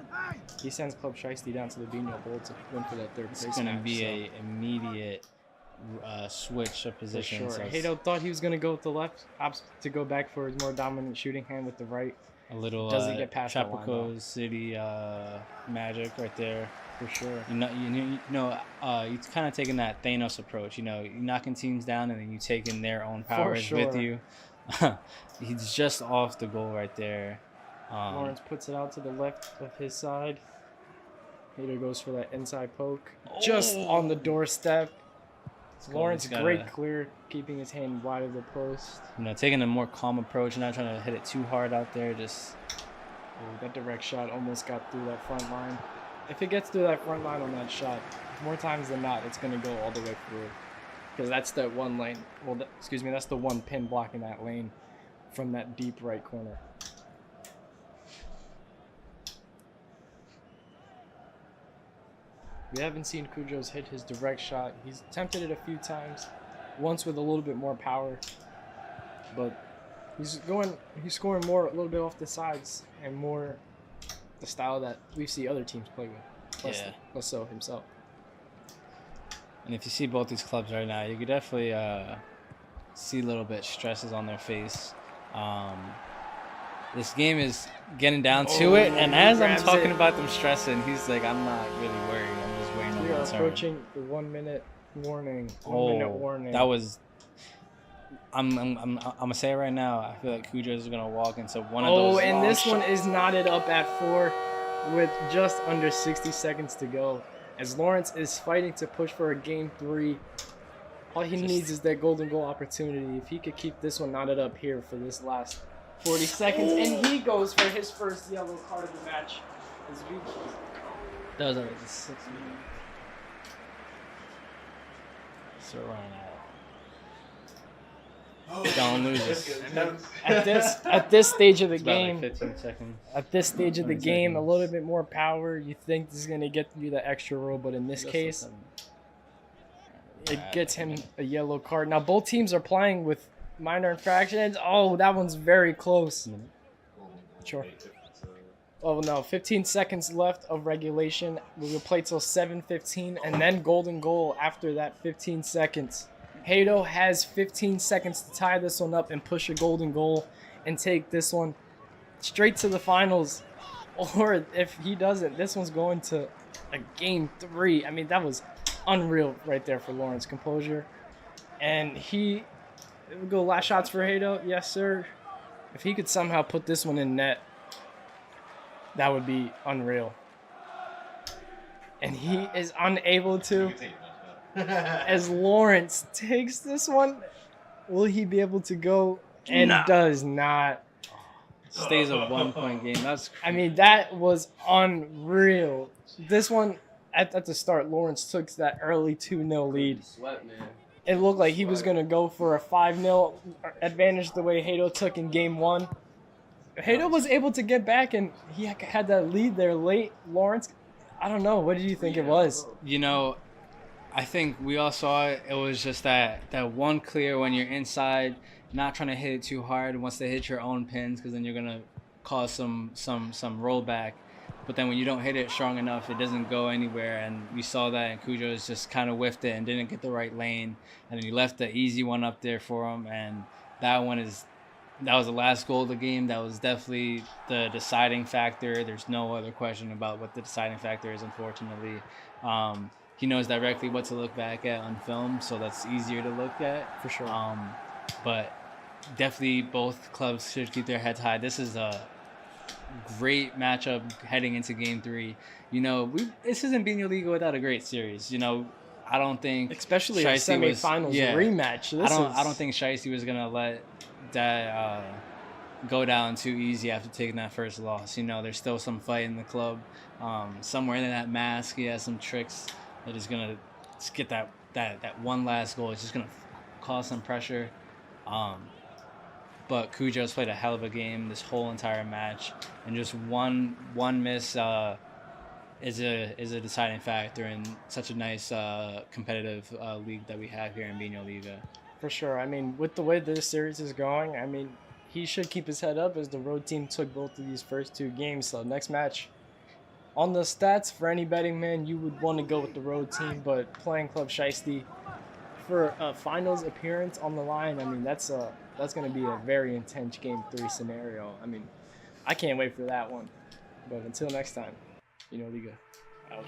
he sends Club Shiesty down to the Biñho Bowl to win for that 3rd place. It's going to be an immediate switch of position. For sure. Hato thought he was going to go with the left, opts to go back for his more dominant shooting hand with the right. A little doesn't get past the line, Tropico City magic right there. For sure. You're kind of taking that Thanos approach. You know, you're knocking teams down and then you taking their own powers with you. He's just off the goal right there. Lawrence puts it out to the left of his side. Hato goes for that inside poke. Just on the doorstep. Lawrence, great clear, keeping his hand wide of the post. You know, taking a more calm approach, not trying to hit it too hard out there. That direct shot almost got through that front line. If it gets through that front line on that shot, more times than not, it's going to go all the way through. Because that's that one lane. Well, that's the one pin blocking that lane from that deep right corner. We haven't seen Cujo's hit his direct shot. He's attempted it a few times, once with a little bit more power, but he's scoring more a little bit off the sides and more the style that we see other teams play with. Less so himself. And if you see both these clubs right now, you could definitely see a little bit stresses on their face. This game is getting down to it, and as I'm talking about them stressing, he's like, I'm not really worried. I'm just waiting on the turn. We are approaching the 1 minute warning. 1 minute warning. That was I'm gonna say it right now. I feel like Cujo is gonna walk into one of those. Oh, and long this one shots. is knotted up at 4 with just under 60 seconds to go. As Lawrence is fighting to push for a game 3, all he needs is that golden goal opportunity. If he could keep this one knotted up here for this last 40 seconds, and he goes for his first yellow card of the match. That was like a 6 minute. So we're running out. Don't lose it. At this stage of the It's about game, like 15 seconds. at this stage of the 20 game, a seconds. little bit more power. You think this is gonna get you the extra roll, but in this case, it gets him a yellow card. Now both teams are playing with minor infractions. Oh, that one's very close. Sure. Oh no, 15 seconds left of regulation. We will play till 7:15, and then golden goal after that 15 seconds. Hato has 15 seconds to tie this one up and push a golden goal and take this one straight to the finals. Or if he doesn't, this one's going to a game 3. I mean, that was unreal right there for Lawrence. Composure. And it would go last shots for Hato. Yes, sir. If he could somehow put this one in net, that would be unreal. And he is unable to. As Lawrence takes this one, will he be able to go? And does not. Stays a 1-point game. That's crazy. I mean, that was unreal. This one, at the start, Lawrence took that early 2-0 lead. Sweat, man. It looked like he was going to go for a 5-0 advantage the way Hato took in game 1. Hato was able to get back, and he had that lead there late. Lawrence, I don't know. What did you think it was? You know, I think we all saw it. It was just that one clear when you're inside, not trying to hit it too hard once they hit your own pins, because then you're gonna cause some rollback. But then when you don't hit it strong enough, it doesn't go anywhere. And we saw that, and Cujo just kind of whiffed it and didn't get the right lane. And then he left the easy one up there for him, and that was the last goal of the game. That was definitely the deciding factor. There's no other question about what the deciding factor is, unfortunately. He knows directly what to look back at on film, so that's easier to look at. For sure. But definitely both clubs should keep their heads high. This is a great matchup heading into Game 3. You know, this isn't Biñholiga without a great series. You know, I don't think... Especially a Shiesty semifinals rematch. I don't think Shiesty was going to let that go down too easy after taking that first loss. You know, there's still some fight in the club. Somewhere in that mask, he has some tricks that is going to get that one last goal. It's just going to cause some pressure. But Cujo's played a hell of a game this whole entire match, and just one miss is a deciding factor in such a nice competitive league that we have here in Biñholiga. For sure. I mean, with the way this series is going, I mean, he should keep his head up as the road team took both of these first 2 games. So next match, on the stats, for any betting man, you would want to go with the road team, but playing Club Shiesty for a finals appearance on the line, I mean, that's going to be a very intense Game 3 scenario. I mean, I can't wait for that one. But until next time, Biñholiga out.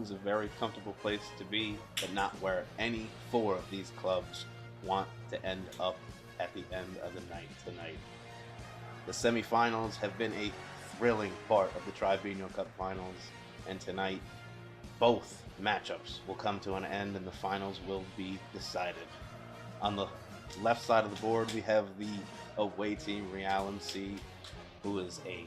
home is a very comfortable place to be, but not where any 4 of these clubs want to end up at the end of the night tonight. The semifinals have been a thrilling part of the Tribe Biñho Cup Finals, and tonight both matchups will come to an end and the finals will be decided. On the left side of the board, we have the away team, Real MC, who is a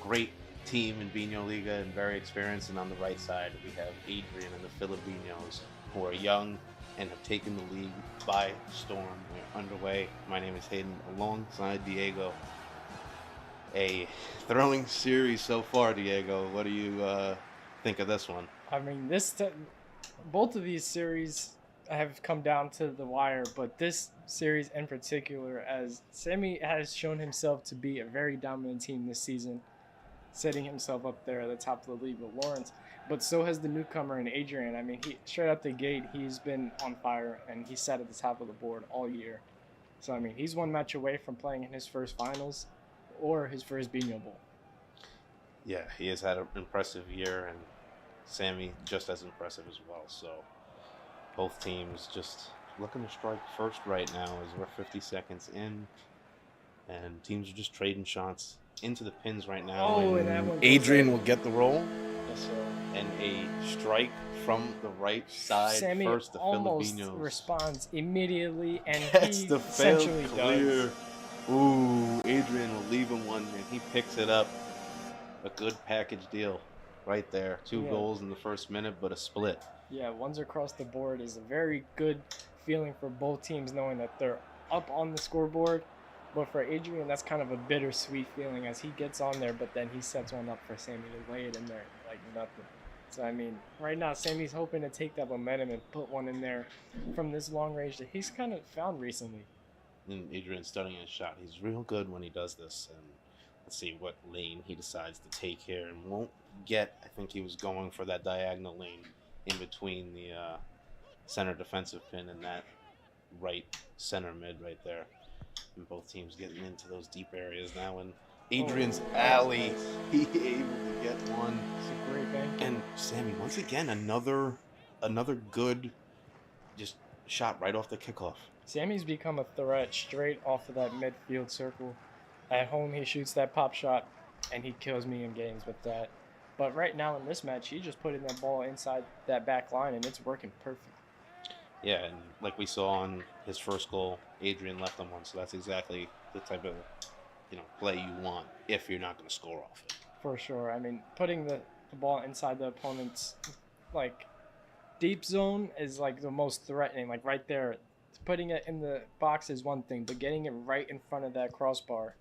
great team in Biñholiga and very experienced. And on the right side, we have Adrian and the Filibiñhos, who are young and have taken the league by storm. We're underway. My name is Hayden, alongside Diego. A thrilling series so far, Diego. What do you think of this one? I mean, both of these series have come down to the wire, but this series in particular, as Sammy has shown himself to be a very dominant team this season, setting himself up there at the top of the league with Lawrence, but so has the newcomer in Adrian. I mean, he straight out the gate, he's been on fire, and he sat at the top of the board all year. So, I mean, he's one match away from playing in his first finals or his first Biñho Bowl. Yeah, he has had an impressive year, and Sammy just as impressive as well. So both teams just looking to strike first right now as we're 50 seconds in, and teams are just trading shots into the pins right now. Oh, and and that one Adrian will get the roll, Yes, sir. and a strike from the right side Sammy first to almost Filibiñhos. responds immediately, and Gets he the fail essentially clear. does. Ooh, Adrian will leave him one, and he picks it up. A good package deal right there. 2 Yeah. goals in the first minute, but a split. Yeah, ones across the board is a very good feeling for both teams, knowing that they're up on the scoreboard. But for Adrian, that's kind of a bittersweet feeling as he gets on there, but then he sets one up for Sammy to lay it in there like nothing. So, I mean, right now, Sammy's hoping to take that momentum and put one in there from this long range that he's kind of found recently. And Adrian's studying his shot. He's real good when he does this. And let's see what lane he decides to take here, and won't get. I think he was going for that diagonal lane in between the center defensive pin and that right center mid right there. And both teams getting into those deep areas now. And Adrian's alley, he able to get one. It's a great bank. And Sammy, once again, another good just shot right off the kickoff. Sammy's become a threat straight off of that midfield circle. At home, he shoots that pop shot, and he kills me in games with that. But right now in this match, he's just putting that ball inside that back line, and it's working perfect. Yeah, and like we saw on his first goal, Adrian left him one, so that's exactly the type of play you want if you're not going to score off it. For sure. I mean, putting the ball inside the opponent's deep zone is the most threatening. Like right there, putting it in the box is one thing, but getting it right in front of that crossbar,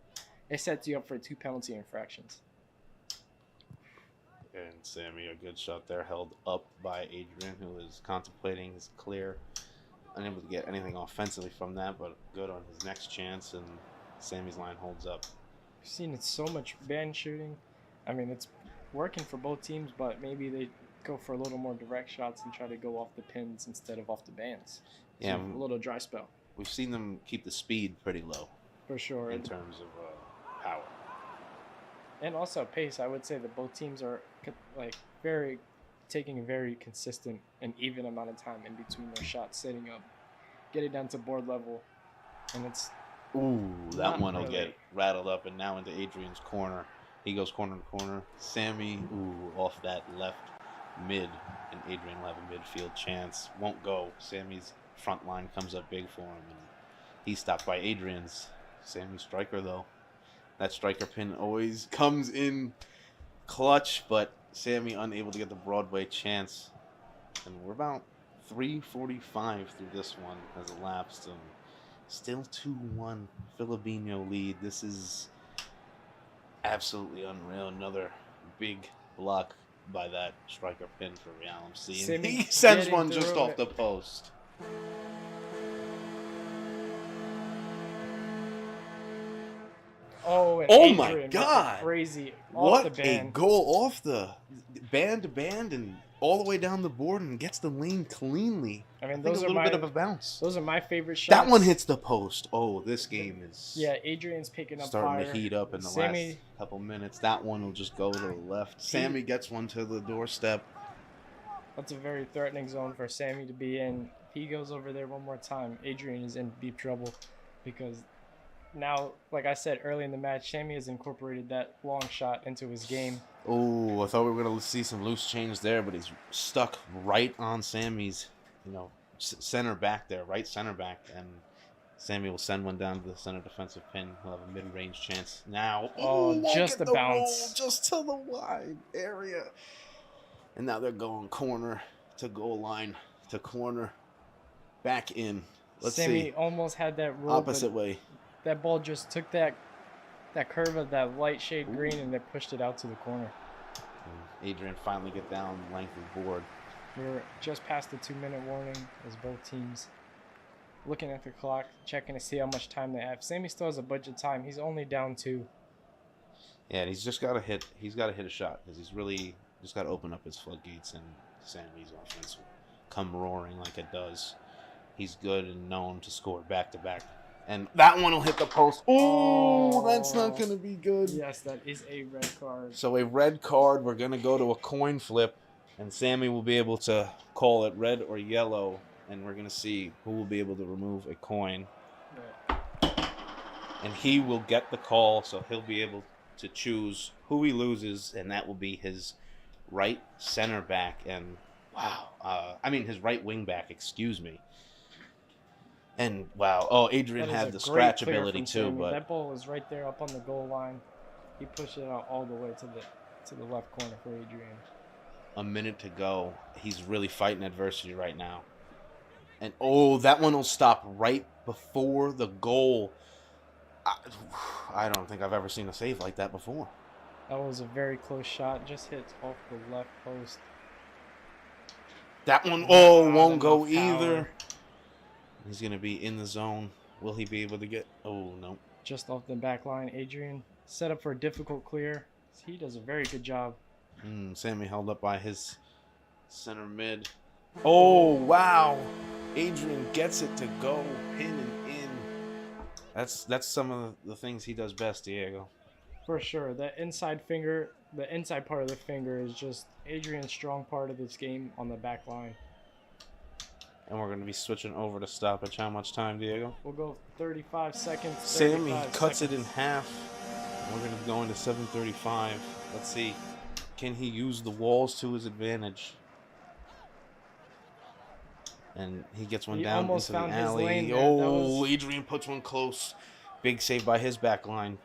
it sets you up for 2 penalty infractions. And Sammy, a good shot there, held up by Adrian, who is contemplating his clear. Unable to get anything offensively from that, but good on his next chance, and Sammy's line holds up. We've seen it so much band shooting. I mean, it's working for both teams, but maybe they go for a little more direct shots and try to go off the pins instead of off the bands. So Yeah, a little dry spell. We've seen them keep the speed pretty low For sure. in terms of power. And also pace. I would say that both teams are taking a very consistent and even amount of time in between their shots, setting up, get it down to board level, and it's Ooh, that not one will really. get rattled up, and now into Adrian's corner. He goes corner to corner. Sammy, off that left mid, and Adrian will have a midfield chance. Won't go. Sammy's front line comes up big for him, and he's stopped by Adrian's. Sammy's striker, though. That striker pin always comes in clutch, but Sammy unable to get the Broadway chance. And we're about 3:45 through this one has elapsed, and still 2-1 Filibiñho lead. This is absolutely unreal. Another big block by that striker pin for Real MC. And Sammy he sends getting one just through off it. the post. Oh, and Oh my Adrian with the God. crazy off What the a band. goal off the band to band and all the way down the board and gets the lane cleanly. I mean, I think those a are little my bit of a bounce. those are my favorite shots. That one hits the post. Oh, this game is Yeah, Adrian's picking up starting fire. to heat up in the Sammy, last couple minutes. That one will just go to the left. Sammy gets one to the doorstep. That's a very threatening zone for Sammy to be in. If he goes over there one more time, Adrian is in deep trouble because now, like I said early in the match, Sammy has incorporated that long shot into his game. Oh, I thought we were going to see some loose change there, but he's stuck right on Sammy's, center back there, right center back, and Sammy will send one down to the center defensive pin. He'll have a mid-range chance now. Oh, just a bounce. Roll, just to the wide area. And now they're going corner to goal line to corner, back in. Let's Sammy see. almost had that roll. Opposite way. That ball just took that curve of that light shade green and they pushed it out to the corner. And Adrian finally get down length of board. We're just past the 2-minute warning as both teams looking at the clock, checking to see how much time they have. Sammy still has a bunch of time. He's only down 2. Yeah, and he's just got to hit. He's got to hit a shot because he's really just got to open up his floodgates, and Sammy's offense will come roaring like it does. He's good and known to score back to back. And that one will hit the post. Oh, that's not going to be good. Yes, that is a red card. So a red card. We're going to go to a coin flip, and Sammy will be able to call it red or yellow, and we're going to see who will be able to remove a coin. Right. And he will get the call, so he'll be able to choose who he loses, and that will be his right center back. And his right wing back, excuse me. And wow, Adrian had the scratch ability too, but that ball was right there up on the goal line. He pushed it out all the way to the left corner for Adrian. A minute to go. He's really fighting adversity right now. And that one will stop right before the goal. I don't think I've ever seen a save like that before. That was a very close shot. Just hits off the left post. That one, won't go either. He's going to be in the zone. Will he be able to get... Oh, no. Just off the back line. Adrian set up for a difficult clear. He does a very good job. Sammy held up by his center mid. Oh, wow. Adrian gets it to go pin and in. That's some of the things he does best, Diego. For sure. The inside part of the finger is just Adrian's strong part of this game on the back line. And we're going to be switching over to stoppage. How much time, Diego? We'll go 35 seconds. Sammy cuts it in half. We're going to go into 7:35. Let's see. Can he use the walls to his advantage? And he gets one down into the alley. Adrian puts one close. Big save by his back line.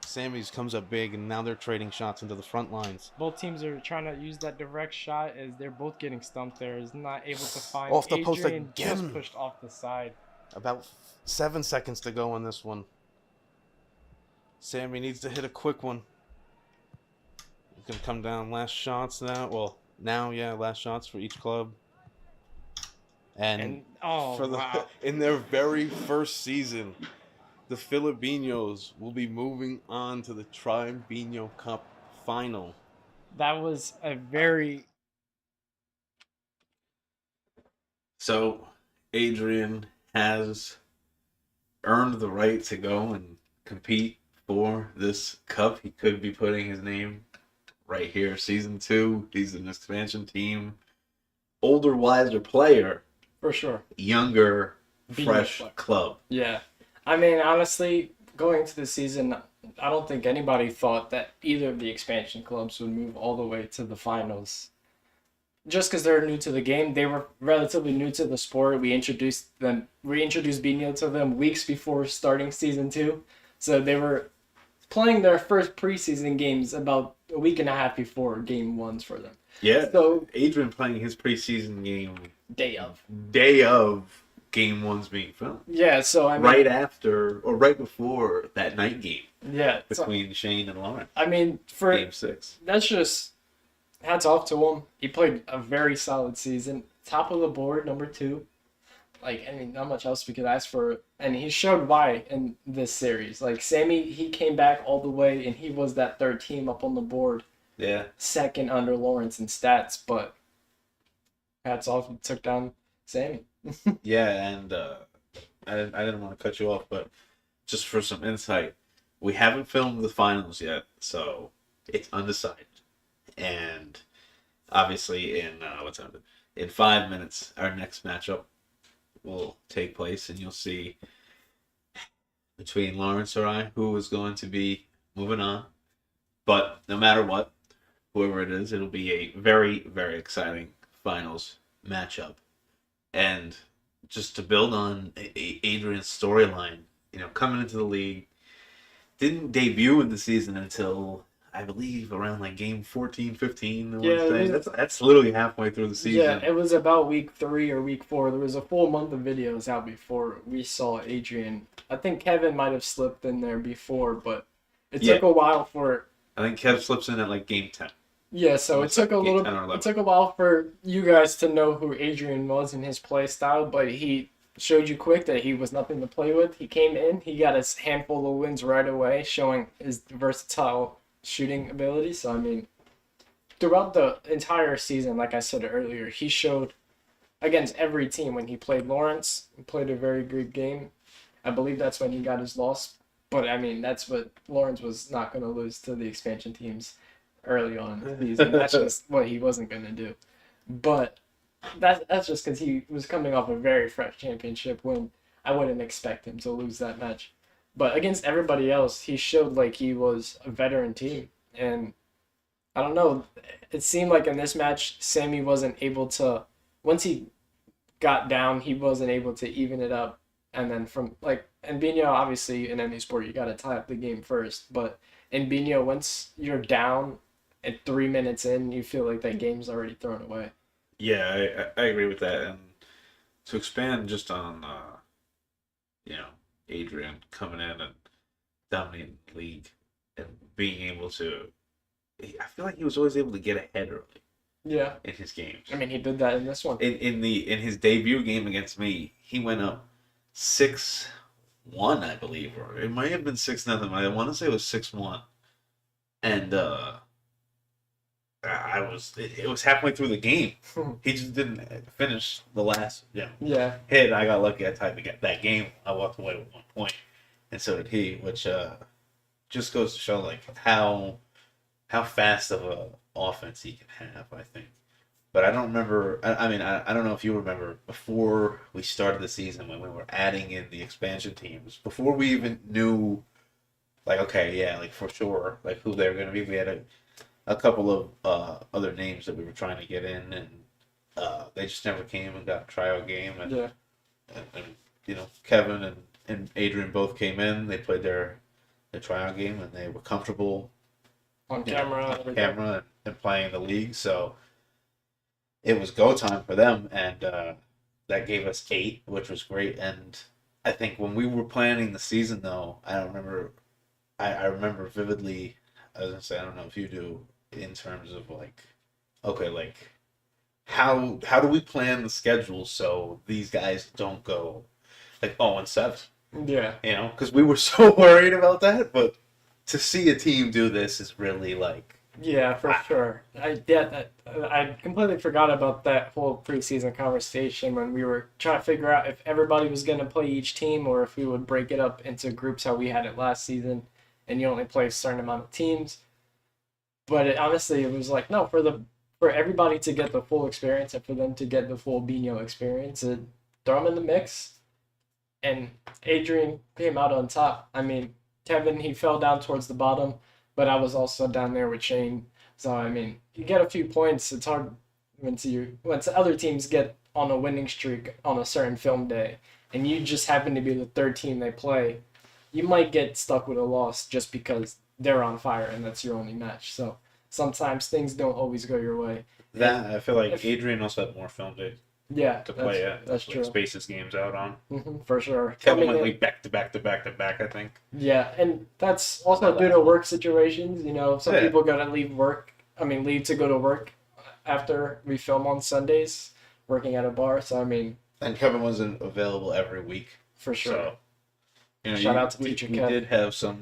Sammy's comes up big, and now they're trading shots into the front lines. Both teams are trying to use that direct shot as they're both getting stumped there. Is not able to find off the Adrian post again. Just pushed off the side. About 7 seconds to go on this one. Sammy needs to hit a quick one. He's going to come down. Last shots now. Well, last shots for each club. And in their very first season, the Filibiñhos will be moving on to the Tribe Biñho Cup Final. That was a very... So, Adrian has earned the right to go and compete for this cup. He could be putting his name right here. Season 2, he's an expansion team. Older, wiser player. For sure. Younger, fresh club. Yeah. I mean, honestly, going into the season, I don't think anybody thought that either of the expansion clubs would move all the way to the finals. Just because they're new to the game, they were relatively new to the sport. We introduced Biñho to them weeks before starting season 2. So they were playing their first preseason games about a week and a half before game 1s for them. Yeah, so Adrian playing his preseason game day of game 1's being filmed. Yeah, so I mean, right before that night game. Yeah, between Shane and Lauren. I mean, for game 6, that's just hats off to him. He played a very solid season, top of the board, number 2. Not much else we could ask for, and he showed why in this series. Sammy, he came back all the way, and he was that third team up on the board. Yeah, second under Lawrence in stats, but hats off, he took down Sammy. Yeah, and I didn't want to cut you off, but just for some insight, we haven't filmed the finals yet, so it's undecided. And obviously in 5 minutes, our next matchup will take place, and you'll see between Lawrence or I who is going to be moving on. But no matter what, whoever it is, it'll be a very, very exciting finals matchup. And just to build on Adrian's storyline, coming into the league, didn't debut in the season until I believe around like game 14, 15. That's literally halfway through the season. Yeah, it was about week 3 or week 4. There was a full month of videos out before we saw Adrian. I think Kevin might have slipped in there before, but it took a while for. I think Kev slips in at like game 10. Yeah, so it took a while for you guys to know who Adrian was and his play style, but he showed you quick that he was nothing to play with. He came in, he got a handful of wins right away, showing his versatile shooting ability. So, I mean, throughout the entire season, like I said earlier, he showed against every team. When he played Lawrence, he played a very good game. I believe that's when he got his loss. But, I mean, that's what Lawrence was not going to lose to the expansion teams early on in the season. That's just what he wasn't going to do. But that's just because he was coming off a very fresh championship win. I wouldn't expect him to lose that match. But against everybody else, he showed like he was a veteran team. And I don't know, it seemed like in this match, Sammy wasn't able to, once he got down, he wasn't able to even it up. And then and Biñho, obviously, in any sport, you got to tie up the game first. But in Biñho, once you're down at 3 minutes in, you feel like that game's already thrown away. Yeah, I agree with that. And to expand just on, Adrian coming in and dominating the league and being able to, I feel like he was always able to get ahead early. Yeah. In his games. I mean, he did that in this one. In his debut game against me, he went up 6-1, I believe, or it might have been 6-0. I want to say it was 6-1, and it was halfway through the game. He just didn't finish the last hit. I got lucky. I tied that game. I walked away with 1 point, and so did he, which just goes to show like how fast of a offense he can have, I think. But I don't remember. I don't know if you remember before we started the season when we were adding in the expansion teams. Before we even knew, like, okay, yeah, like for sure, like who they were going to be. We had a couple of other names that we were trying to get in, and they just never came and got a tryout game. And, and Kevin and Adrian both came in. They played their tryout game, and they were comfortable on camera and playing the league. So it was go time for them, and that gave us 8, which was great. And I think when we were planning the season, though, I remember vividly. I was gonna say, I don't know if you do, in terms of like, okay, like how do we plan the schedule so these guys don't go like 0-7? Yeah, because we were so worried about that. But to see a team do this is really like. Yeah, for sure. I completely forgot about that whole preseason conversation when we were trying to figure out if everybody was going to play each team or if we would break it up into groups how we had it last season, and you only play a certain amount of teams. But honestly, it was like, no, for everybody to get the full experience and for them to get the full Biñho experience, throw them in the mix. And Adrian came out on top. I mean, Kevin, he fell down towards the bottom. But I was also down there with Shane. So, I mean, you get a few points. It's hard once other teams get on a winning streak on a certain film day, and you just happen to be the third team they play, you might get stuck with a loss just because they're on fire and that's your only match. So sometimes things don't always go your way. I feel like Adrian also had more film days. Yeah, to play it. That's true. Space his games out on. For sure. Kevin went like back to back, I think. Yeah, and that's also due to work situations. Some people gotta leave to go to work after we film on Sundays, working at a bar. So I mean. And Kevin wasn't available every week. For sure. So, shout out to teacher Kevin. We did have some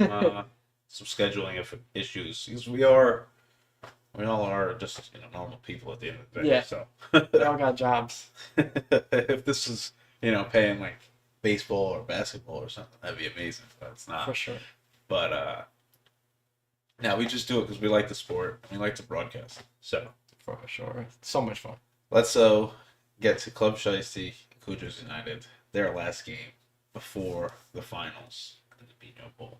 scheduling issues because we all are just normal people at the end of the day. Yeah. So we all got jobs. If this was paying like baseball or basketball or something, that'd be amazing. But it's not. For sure. But now we just do it because we like the sport and we like to broadcast. So For sure. So much fun. Let's get to Club Shiesty, Cujos United, their last game before the finals of the Biñho Bowl.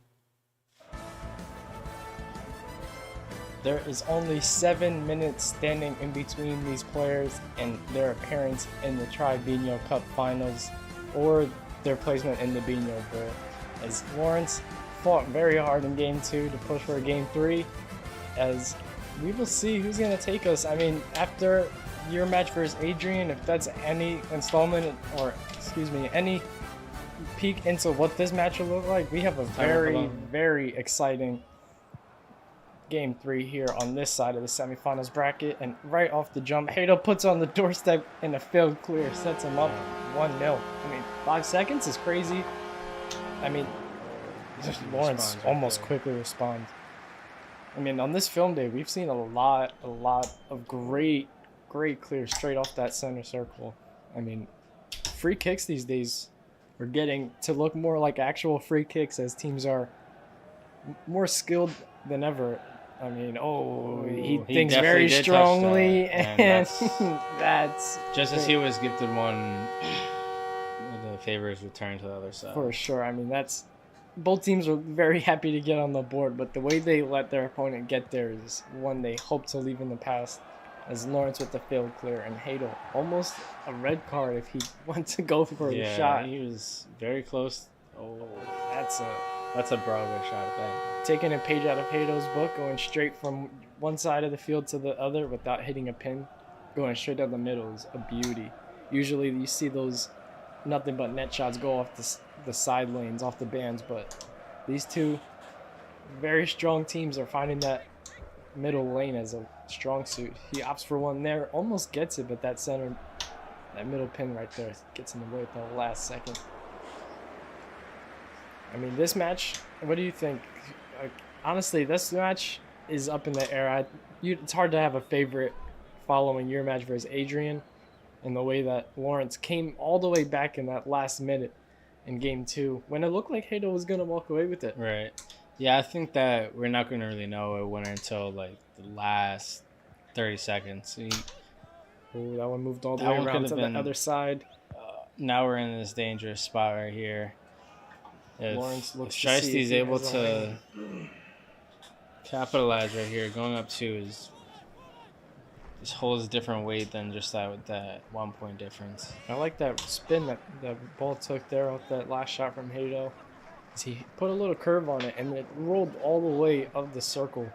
There is only 7 minutes standing in between these players and their appearance in the Tribe Biñho Cup Finals or their placement in the Biñho Bowl. As Lawrence fought very hard in Game 2 to push for Game 3, as we will see who's going to take us. I mean, after your match versus Adrian, if that's any installment, or excuse me, any peek into what this match will look like, we have a very, very exciting Game 3 here on this side of the semifinals bracket. And right off the jump, Hato puts on the doorstep and a failed clear, sets him up 1-0. I mean, 5 seconds is crazy. I mean, Lawrence almost quickly responds. I mean, on this film day, we've seen a lot of great clears straight off that center circle. I mean, free kicks these days are getting to look more like actual free kicks as teams are more skilled than ever. I mean, he thinks very strongly, and that's just as he was gifted one. The favors returned to the other side. For sure. I mean, that's both teams are very happy to get on the board, but the way they let their opponent get there is one they hope to leave in the past. As Lawrence with the failed clear, and Hato almost a red card if he went to go for the shot. He was very close. Oh, that's a Bravo shot at that. Taking a page out of Hato's book, going straight from one side of the field to the other without hitting a pin, going straight down the middle is a beauty. Usually you see those nothing but net shots go off the side lanes, off the bands, but these two very strong teams are finding that middle lane as a strong suit. He opts for one there, almost gets it, but that middle pin right there gets in the way at the last second. I mean, this match, what do you think? Honestly, this match is up in the air. It's hard to have a favorite following your match versus Adrian, and the way that Lawrence came all the way back in that last minute in Game 2 when it looked like Hato was going to walk away with it. Right. Yeah, I think that we're not going to really know a winner until like the last 30 seconds. Oh, that one moved all the way around to the other side. Now we're in this dangerous spot right here. If Lawrence looks Shiesty's able to capitalize right here, going up 2 this holds a different weight than just that 1 point difference. I like that spin that the ball took there off that last shot from Hato. He put a little curve on it, and it rolled all the way up the circle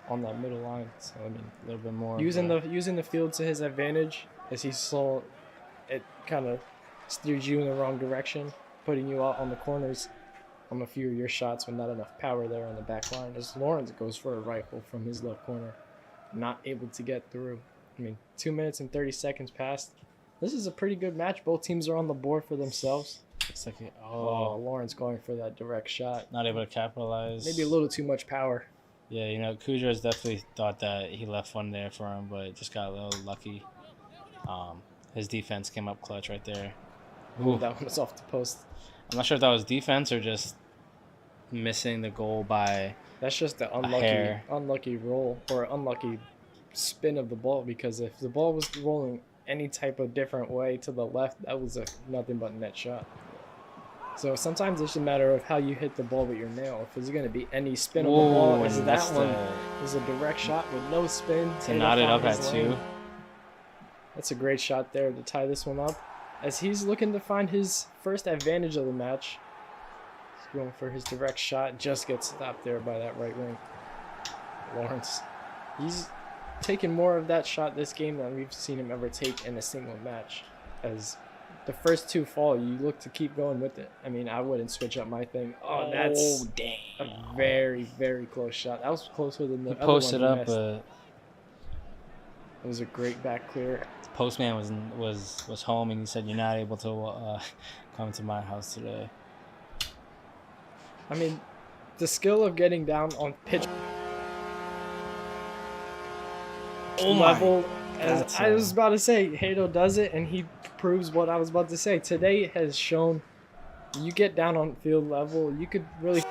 on that middle line. So, I mean, a little bit more. Using the field to his advantage, as he saw it kind of steered you in the wrong direction, putting you out on the corners on a few of your shots with not enough power there on the back line. As Lawrence goes for a rifle from his left corner, not able to get through. I mean, 2 minutes and 30 seconds passed. This is a pretty good match. Both teams are on the board for themselves. It's like, Lawrence going for that direct shot. Not able to capitalize. Maybe a little too much power. Yeah, Cujo's definitely thought that he left one there for him, but just got a little lucky. His defense came up clutch right there. Ooh, that one was off the post. I'm not sure if that was defense or just missing the goal by That's just the unlucky roll or unlucky spin of the ball, because if the ball was rolling any type of different way to the left, that was a nothing but net shot. So sometimes it's a matter of how you hit the ball with your nail. If there's going to be any spin on the ball, is that one is a direct shot with no spin. To knot it up at 2. That's a great shot there to tie this one up. As he's looking to find his first advantage of the match. He's going for his direct shot. Just gets stopped there by that right wing. Lawrence. He's taken more of that shot this game than we've seen him ever take in a single match. As the first 2 fall, you look to keep going with it. I mean, I wouldn't switch up my thing. That's damn. A very, very close shot. That was closer than the he other posted one up, but it was a great back clear. The postman was home, and he said, "You're not able to come to my house today." I mean, the skill of getting down on pitch level, as I was about to say, Hato does it, and he proves what I was about to say. Today has shown you get down on field level, you could really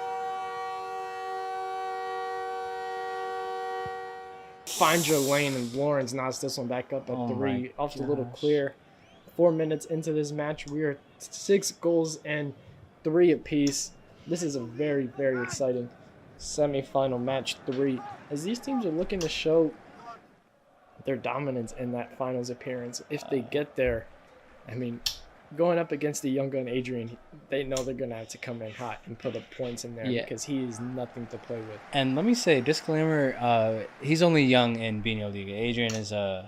find your lane, and Lawrence knocks this one back up at 3 off the little clear. 4 minutes into this match, we are 6 goals and 3 apiece. This is a very, very exciting semifinal match 3, as these teams are looking to show their dominance in that finals appearance. If they get there, I mean, going up against the young gun Adrian, they know they're going to have to come in hot and put up points in there because he is nothing to play with. And let me say, disclaimer, he's only young in Biñholiga. Adrian is a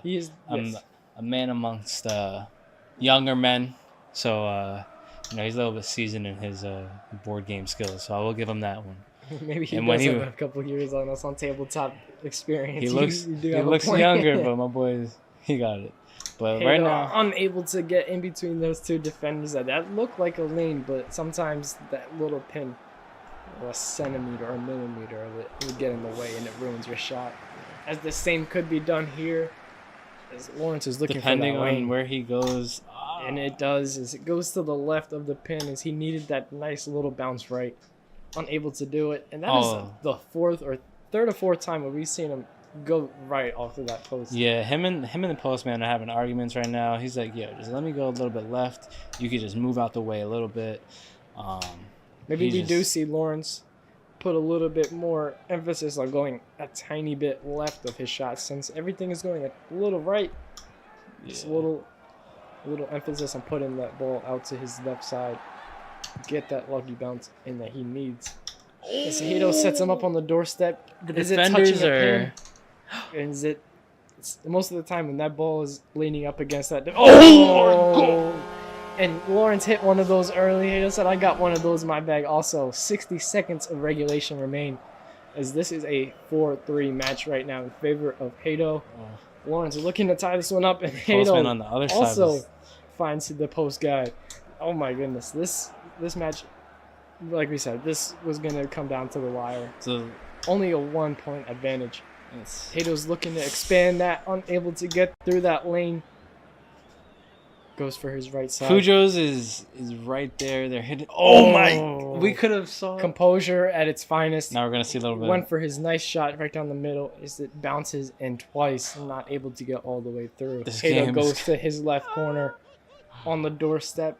man amongst younger men. So, he's a little bit seasoned in his board game skills. So I will give him that one. Maybe he does have a couple of years on us on tabletop experience. He looks younger, but my boy, he got it. But right now, unable to get in between those two defenders. That looked like a lane, but sometimes that little pin, or a centimeter or a millimeter of it, would get in the way and it ruins your shot. As the same could be done here, as Lawrence is looking depending for that lane. on where he goes. And it does, as it goes to the left of the pin, as he needed that nice little bounce right. Unable to do it. And that is the third or fourth time where we've seen him go right off of that post. Yeah, him and the postman are having arguments right now. He's like, yo, just let me go a little bit left. You could just move out the way a little bit. Maybe we do see Lawrence put a little bit more emphasis on going a tiny bit left of his shot, since everything is going a little right. Just a little emphasis on putting that ball out to his left side. Get that lucky bounce in that he needs. As Hito sets him up on the doorstep. The defenders are... Is it... most of the time when that ball is leaning up against that... And Lawrence hit one of those early. Hito said, I got one of those in my bag also. 60 seconds of regulation remain, as this is a 4-3 match right now in favor of Hito. Lawrence is looking to tie this one up, and Hito on the other also side finds the post guy. Oh my goodness, this match, like we said, this was going to come down to the wire. So only a 1-point advantage. Hito's looking to expand that, unable to get through that lane. Goes for his right side. Cujo's is right there. They're hitting. Oh my! We could have saw composure at its finest. Now we're gonna see a little bit. Went for his nice shot right down the middle. As it bounces in twice, not able to get all the way through. Hito goes to his left corner, on the doorstep.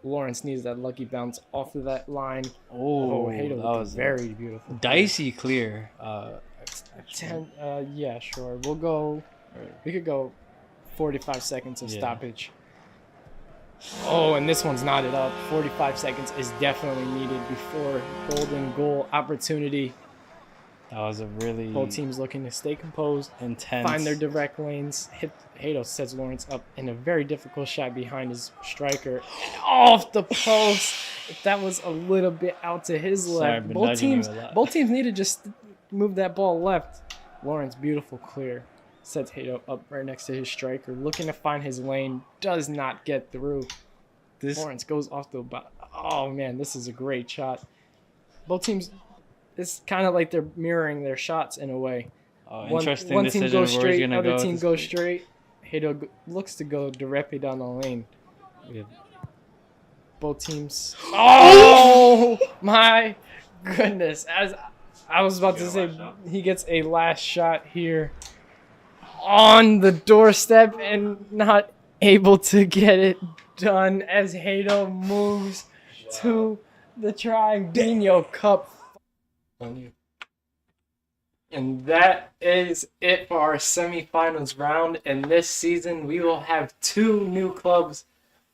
Lawrence needs that lucky bounce off of that line. Hito, that was very beautiful. Dicey clear. Yeah, sure. We'll go. We could go 45 seconds of stoppage. And this one's knotted up. 45 seconds is definitely needed before golden goal opportunity. That was a really... both teams looking to stay composed, intense, find their direct lanes. Hito sets Lawrence up in a very difficult shot behind his striker. And off the post. If that was a little bit out to his left. Both teams need to just move that ball left. Lawrence, beautiful clear. Sets Hito up right next to his striker. Looking to find his lane. Does not get through. Lawrence goes off the... oh, man, this is a great shot. Both teams... it's kind of like they're mirroring their shots in a way. Interesting one decision. Team goes straight, other go team goes straight. Hito looks to go directly down the lane. Both teams... oh, my goodness. As I was about to say, he gets a last shot here. On the doorstep and not able to get it done as Hito moves to the Tribe Biñho Cup. And that is it for our semifinals round. And this season, we will have 2 new clubs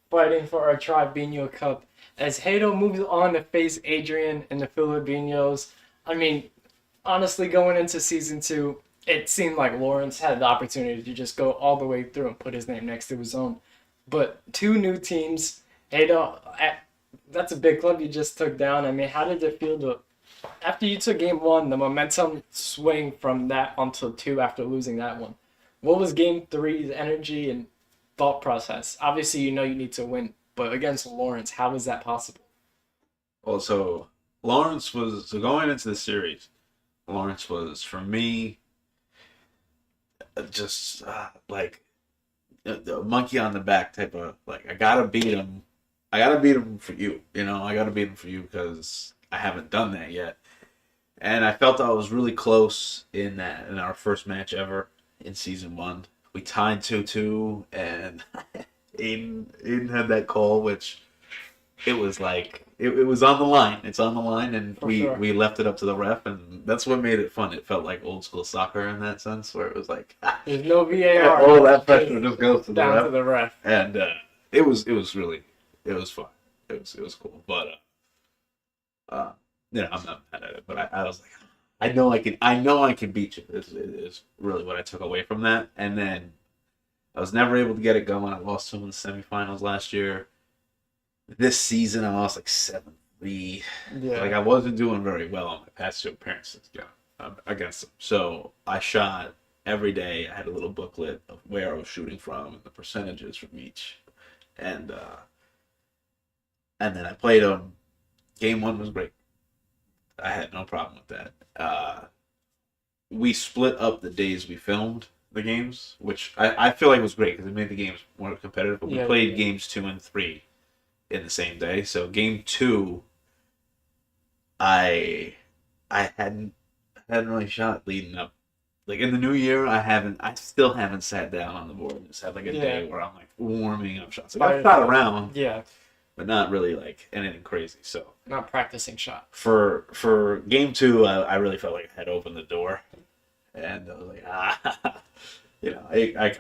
fighting for our Tribe Biñho Cup, as Hito moves on to face Adrian and the Filibiñhos. I mean, honestly, going into season 2, it seemed like Lawrence had the opportunity to just go all the way through and put his name next to his own. But 2 new teams, Hito, that's a big club you just took down. I mean, how did it feel to, after you took game 1, the momentum swing from that onto 2 after losing that one? What was game 3's energy and thought process? Obviously, you know you need to win, but against Lawrence, how is that possible? Well, so Lawrence was, so going into the series, Lawrence was, for me, just like the monkey on the back type of, like, I gotta beat him for you, I gotta beat him for you because I haven't done that yet. And I felt I was really close in our first match ever in season 1. We tied 2-2, and Aiden had that call, which it was like it was on the line. It's on the line, and we left it up to the ref, and that's what made it fun. It felt like old school soccer in that sense, where it was like there's no VAR. All that pressure just goes to down to the ref, and it was really fun. It was cool, but I'm not mad at it. But I was like, I know I can beat you. Is really what I took away from that. And then I was never able to get it going. I lost to him in the semifinals last year. This season I lost like 7-3. Yeah. Like I wasn't doing very well on my past 2 appearances against them. So I shot every day. I had a little booklet of where I was shooting from and the percentages from each. And then I played them. Game 1 was great. I had no problem with that. We split up the days we filmed the games, which I feel like was great because it made the games more competitive. But we played games 2 and 3 in the same day. So game 2, I hadn't really shot leading up. Like in the new year, I still haven't sat down on the board and just had like a day where I'm like warming up shots. Like I've shot around. Yeah. But not really like anything crazy. So not practicing shots. For game 2, I really felt like I had opened the door, and I was like,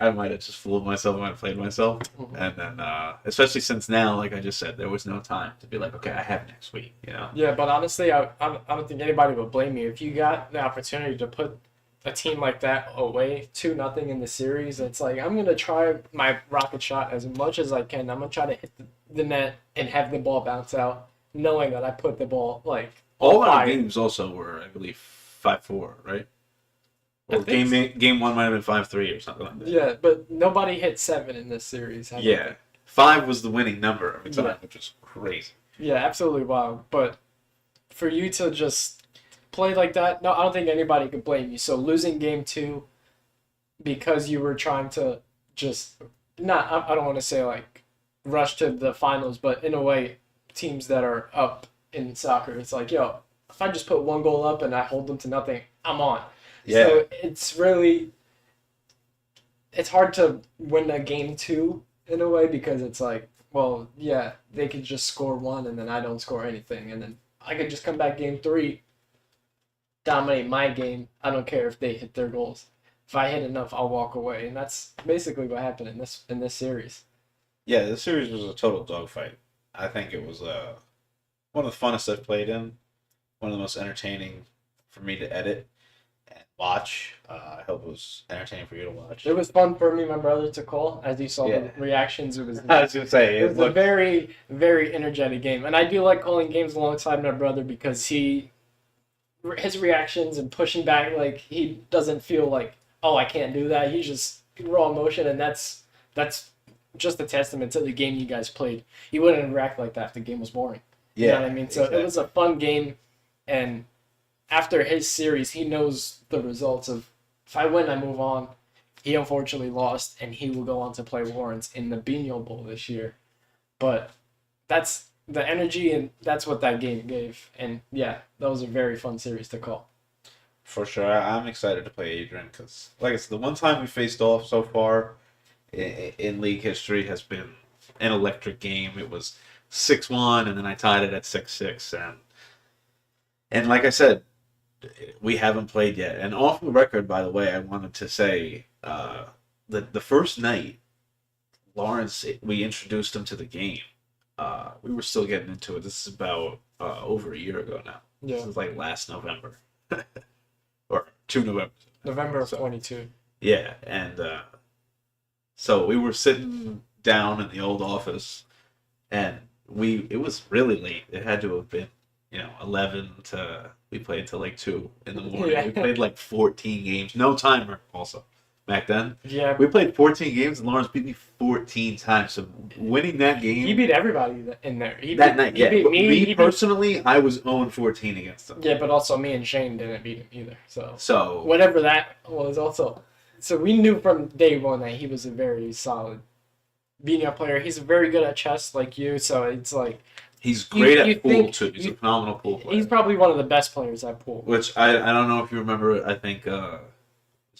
I might have just fooled myself. I might have played myself, and then especially since now, like I just said, there was no time to be like, okay, I have next week. Yeah, but honestly, I don't think anybody would blame you if you got the opportunity to put a team like that away 2-0 in the series. It's like I'm gonna try my rocket shot as much as I can. I'm gonna try to hit the net and have the ball bounce out, knowing that I put the ball like all our games also were, I believe, 5-4, right? Or game 1 might have been 5-3 or something like that. Yeah, but nobody hit 7 in this series. Yeah, 5 was the winning number every time, which was crazy. Yeah, absolutely wild. But for you to just play like that, no, I don't think anybody could blame you. So losing game 2 because you were trying to just I don't want to say like rush to the finals, but in a way, teams that are up in soccer, it's like, yo, if I just put 1 goal up and I hold them to nothing, I'm on. Yeah. So it's hard to win a game 2 in a way because it's like, well, yeah, they could just score 1 and then I don't score anything, and then I could just come back game 3, dominate my game. I don't care if they hit their goals. If I hit enough, I'll walk away, and that's basically what happened in this series. Yeah, the series was a total dogfight. I think it was one of the funnest I've played in, one of the most entertaining for me to edit and watch. I hope it was entertaining for you to watch. It was fun for me and my brother to call. As you saw the reactions, it was. I was gonna say it was a very, very energetic game, and I do like calling games alongside my brother because his reactions and pushing back, like he doesn't feel like, oh, I can't do that. He's just raw emotion, and that's just a testament to the game you guys played. He wouldn't interact like that if the game was boring. Yeah, you know what I mean? So It was a fun game, and after his series, he knows the results of, if I win, I move on. He unfortunately lost, and he will go on to play Lawrence in the Biñho Bowl this year. But that's the energy, and that's what that game gave. And yeah, that was a very fun series to call. For sure. I'm excited to play Adrian because, like I said, the one time we faced off so far in league history has been an electric game. It was 6-1, and then I tied it at 6-6. And like I said, we haven't played yet. And off the record, by the way, I wanted to say the first night, Lawrence, we introduced him to the game. We were still getting into it. This is about over a year ago now. Yeah. This is like last November. Or 2 November. November of 22. Yeah, and so we were sitting down in the old office, and it was really late. It had to have been, 11 to, we played till like 2 in the morning. Yeah. We played like 14 games. No timer also back then. Yeah. We played 14 games, and Lawrence beat me 14 times. So winning that game. He beat everybody in there. That night, yeah. He beat me personally, I was 0-14 against him. Yeah, but also me and Shane didn't beat him either. So whatever that was also. So we knew from day one that he was a very solid Biñho player. He's very good at chess, like you. So it's like He's great you at pool think- too. He's a phenomenal pool player. he's probably one of the best players at pool. Which I don't know if you remember. I think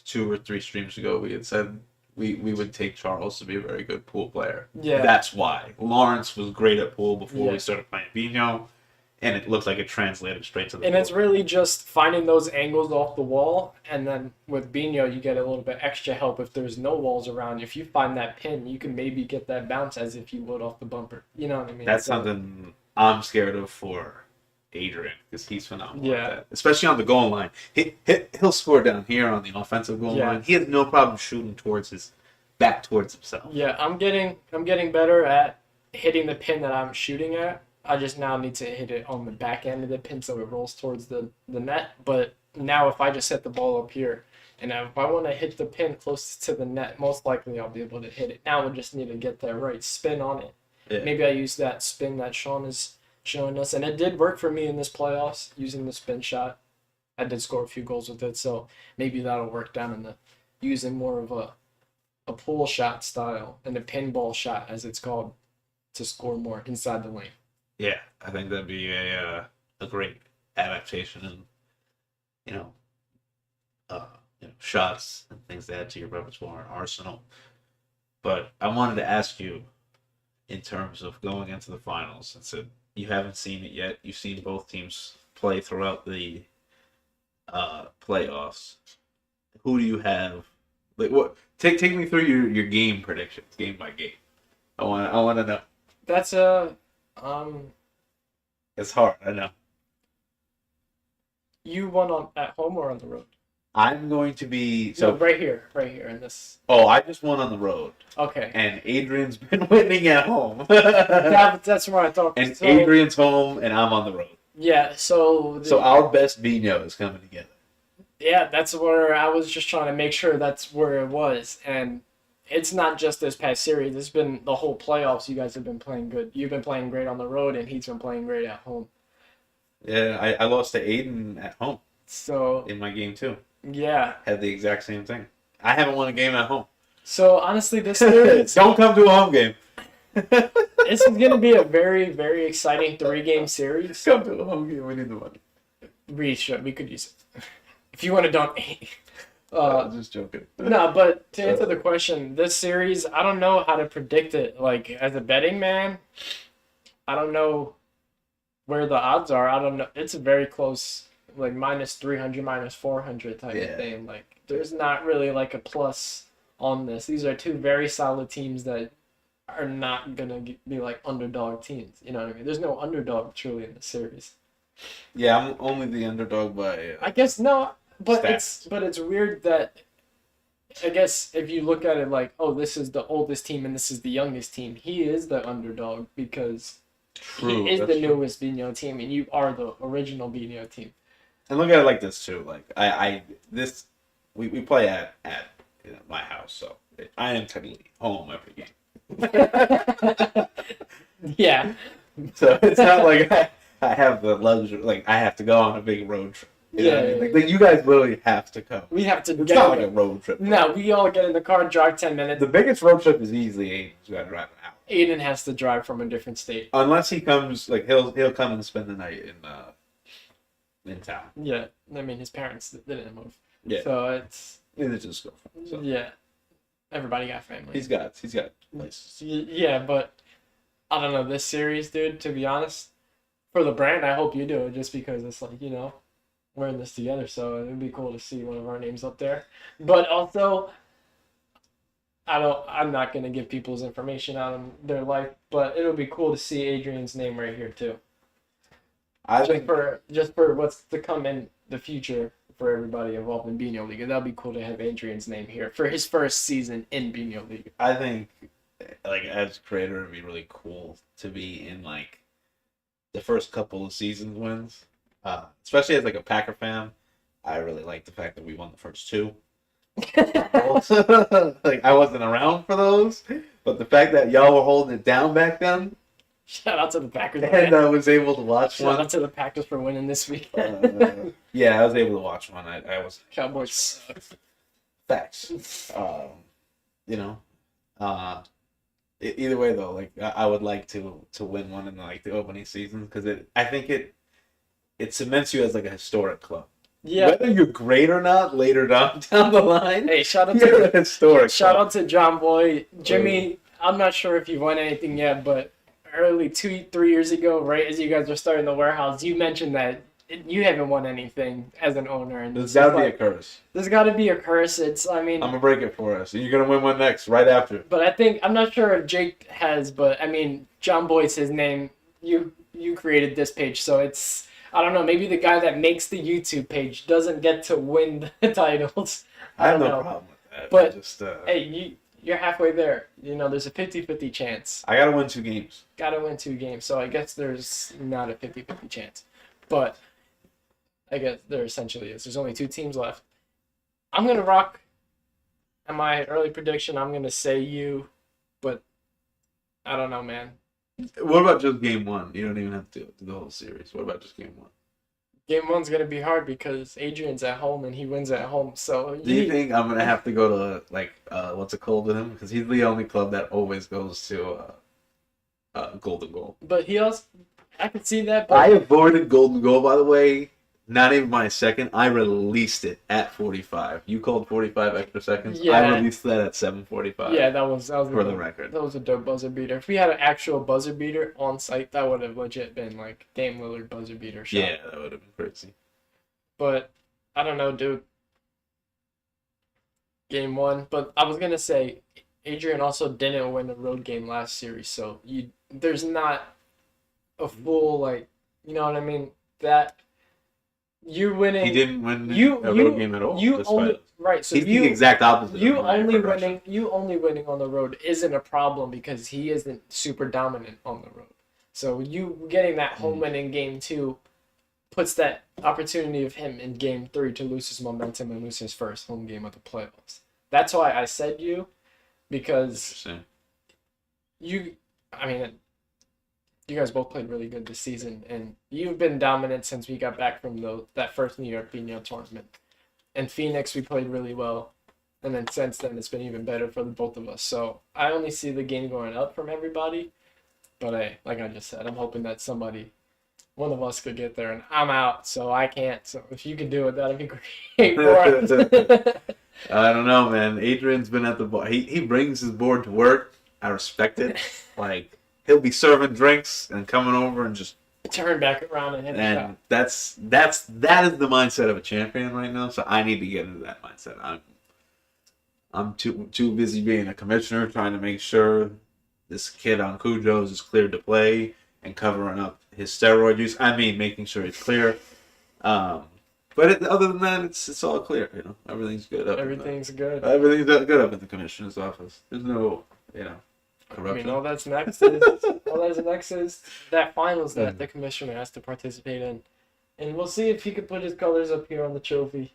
2 or 3 streams ago we had said we would take Charles to be a very good pool player. Yeah. That's why Lawrence was great at pool before Yeah. we started playing Biñho, and it looks like it translated straight to the. And pool. it's really just finding those angles off the wall, and then with Biñho, you get a little bit extra help if there's no walls around. If you find that pin, you can maybe get that bounce as if you would off the bumper. You know what I mean? That's So- something I'm scared of for Adrian because he's phenomenal Yeah. at that. Especially on the goal line. He'll score down here on the offensive goal Yeah. line. He has no problem shooting towards his back towards himself. Yeah, I'm getting better at hitting the pin that I'm shooting at. I just now need to hit it on the back end of the pin so it rolls towards the net. But now if I just set the ball up here, and if I want to hit the pin close to the net, most likely I'll be able to hit it. Now we just need to get that right spin on it. Yeah. Maybe I use that spin that Sean is showing us, and it did work for me in this playoffs using the spin shot. I did score a few goals with it, so maybe that'll work down in the using more of a pull shot style and a pinball shot as it's called to score more inside the lane. Yeah, I think that'd be a great adaptation and shots and things to add to your repertoire and arsenal. But I wanted to ask you, in terms of going into the finals, since you haven't seen it yet, you've seen both teams play throughout the playoffs. Who do you have? Like, what? Take me through your game predictions, game by game. I want to know. That's It's hard, I know. you won at home or on the road? I'm going to be So right here in this. Oh, I just won on the road, Okay, and Adrian's been winning at home. that's where I thought. And so, Adrian's home, and I'm on the road. Yeah, so Our best Biñho is coming together. yeah, that's where I was just trying to make sure that's where it was, and it's not just this past series. It's been the whole playoffs. You guys have been playing good. You've been playing great on the road, and he's been playing great at home. Yeah, I lost to Aiden at home So in my game too. yeah, Had the exact same thing. I haven't won a game at home. so honestly, this series Don't come to a home game. this is going to be a very, very exciting 3-game series. Come to a home game. We need the money. We could use it if you want to donate. I'm just joking. No, but to answer the question, this series, I don't know how to predict it. Like, as a betting man, I don't know where the odds are. I don't know. It's a very close, like, -300, -400 type Yeah. of thing. Like, there's not really, like, a plus on this. These are two very solid teams that are not going to be, like, underdog teams. You know what I mean? There's no underdog, truly, in the series. Yeah, I'm only the underdog by. I guess no, but Stats. it's weird that I guess if you look at it like, oh, this is the oldest team and this is the youngest team, he is the underdog because True. he is that's the true. newest Biñho team and you are the original Biñho team. And look at it like this too. Like we play at my house, so I am technically home every game. Yeah, So it's not like I have the luxury. Like I have to go on a big road trip. You know what I mean? Yeah. Like you guys literally have to come. we have to It's get not like in a road trip. No, we all get in the car, drive 10 minutes. The biggest road trip is easily Aiden's got to drive an hour. Aiden has to drive from a different state. Unless he comes, like he'll come and spend the night in town. Yeah, I mean his parents didn't move. Yeah. So it's It's just go. So yeah, everybody got family. he's got places. Yeah, but I don't know this series, dude. To be honest, for the brand, I hope you do it just because it's like we're in this together, so it'd be cool to see one of our names up there. But also, I'm not gonna give people's information out of their life, but it'll be cool to see Adrian's name right here too. I think Just for what's to come in the future for everybody involved in Biñholiga. That'd be cool to have Adrian's name here for his first season in Biñholiga. I think, like, as a creator, it'd be really cool to be in, like, the first couple of seasons wins. Especially as, like, a Packer fan, I really like the fact that we won the first 2. Like, I wasn't around for those, but the fact that y'all were holding it down back then, Shout out to the Packers. and I was able to watch Shout one. out to the Packers for winning this week. Yeah, I was able to watch one. I was Cowboys suck. facts. You know, Either way, though, like I would like to win one in like the opening season because I think it cements you as like a historic club. Yeah. Whether you're great or not later down the line. Hey, shout out you're a to historic. shout club. out to John Boy, Jimmy. I'm not sure if you've won anything yet, but early 2-3 years ago, right as you guys were starting the warehouse, you mentioned that you haven't won anything as an owner, and There's got to be a curse. There's got to be a curse. I mean, I'm gonna break it for us. You're gonna win one next, right after. But I'm not sure if Jake has, but I mean, John Boyd's his name. You created this page, so it's, I don't know. Maybe the guy that makes the YouTube page doesn't get to win the titles. I have don't no know. problem with that. But just hey, you're halfway there. There's a 50-50 chance. I gotta win 2 games. Gotta win 2 games, so I guess there's not a 50-50 chance, but I guess there essentially is. There's only 2 teams left. I'm gonna rock. And my early prediction, I'm gonna say you, but I don't know, man. What about just game 1? You don't even have to do the whole series. What about just game 1? Game 1's gonna be hard because Adrian's at home and he wins at home. So Do you think I'm gonna have to go to like what's it called with him? Because he's the only club that always goes to Golden Goal. But he also, I could see that. But I avoided Golden Goal, by the way. Not even my second. I released it at 45. You called 45 extra seconds. Yeah. I released that at 7:45. yeah, that was for the record. That was a dope buzzer beater. If we had an actual buzzer beater on site, that would have legit been like Dame Lillard buzzer beater shot. Yeah, that would have been crazy. But I don't know, dude. Game 1, but I was gonna say Adrian also didn't win a road game last series, so there's not a full you know what I mean, that you winning. He didn't win a road game at all. You only right, so he's the exact opposite. You of my only progression. winning on the road isn't a problem because he isn't super dominant on the road. So you getting that home win in game 2 puts that opportunity of him in game 3 to lose his momentum and lose his first home game of the playoffs. That's why I said you, because you guys both played really good this season, and you've been dominant since we got back from that first New York Biñho tournament. And Phoenix, we played really well, and then since then it's been even better for the both of us. So I only see the game going up from everybody, but hey, like I just said, I'm hoping that one of us could get there, and I'm out, so I can't. So if you could do it, that'd be great for us. I don't know, man. Adrian's been at the bar. He brings his board to work. I respect it. Like, he'll be serving drinks and coming over and just turn back around and hit the shot. that is the mindset of a champion right now. So I need to get into that mindset. I'm too busy being a commissioner, trying to make sure this kid on Cujo's is cleared to play and covering up his steroid use. I mean, making sure it's clear. But other than that, it's all clear. Everything's good. Everything's good. Everything's good up at the commissioner's office. There's no, corruption. I mean, all that's next is that finals that the commissioner has to participate in, and we'll see if he could put his colors up here on the trophy,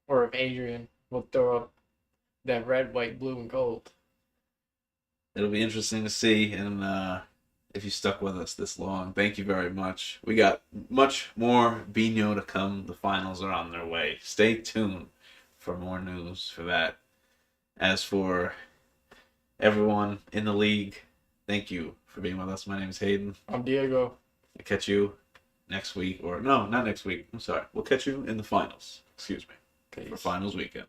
or if Adrian will throw up that red, white, blue, and gold. It'll be interesting to see, and if you stuck with us this long, thank you very much. We got much more Biñho to come. The finals are on their way. Stay tuned for more news for that. As for everyone in the league, thank you for being with us. My name is Hayden. I'm Diego. I'll catch you next week. Or no, not next week. I'm sorry. We'll catch you in the finals. Excuse me. Peace. For finals weekend.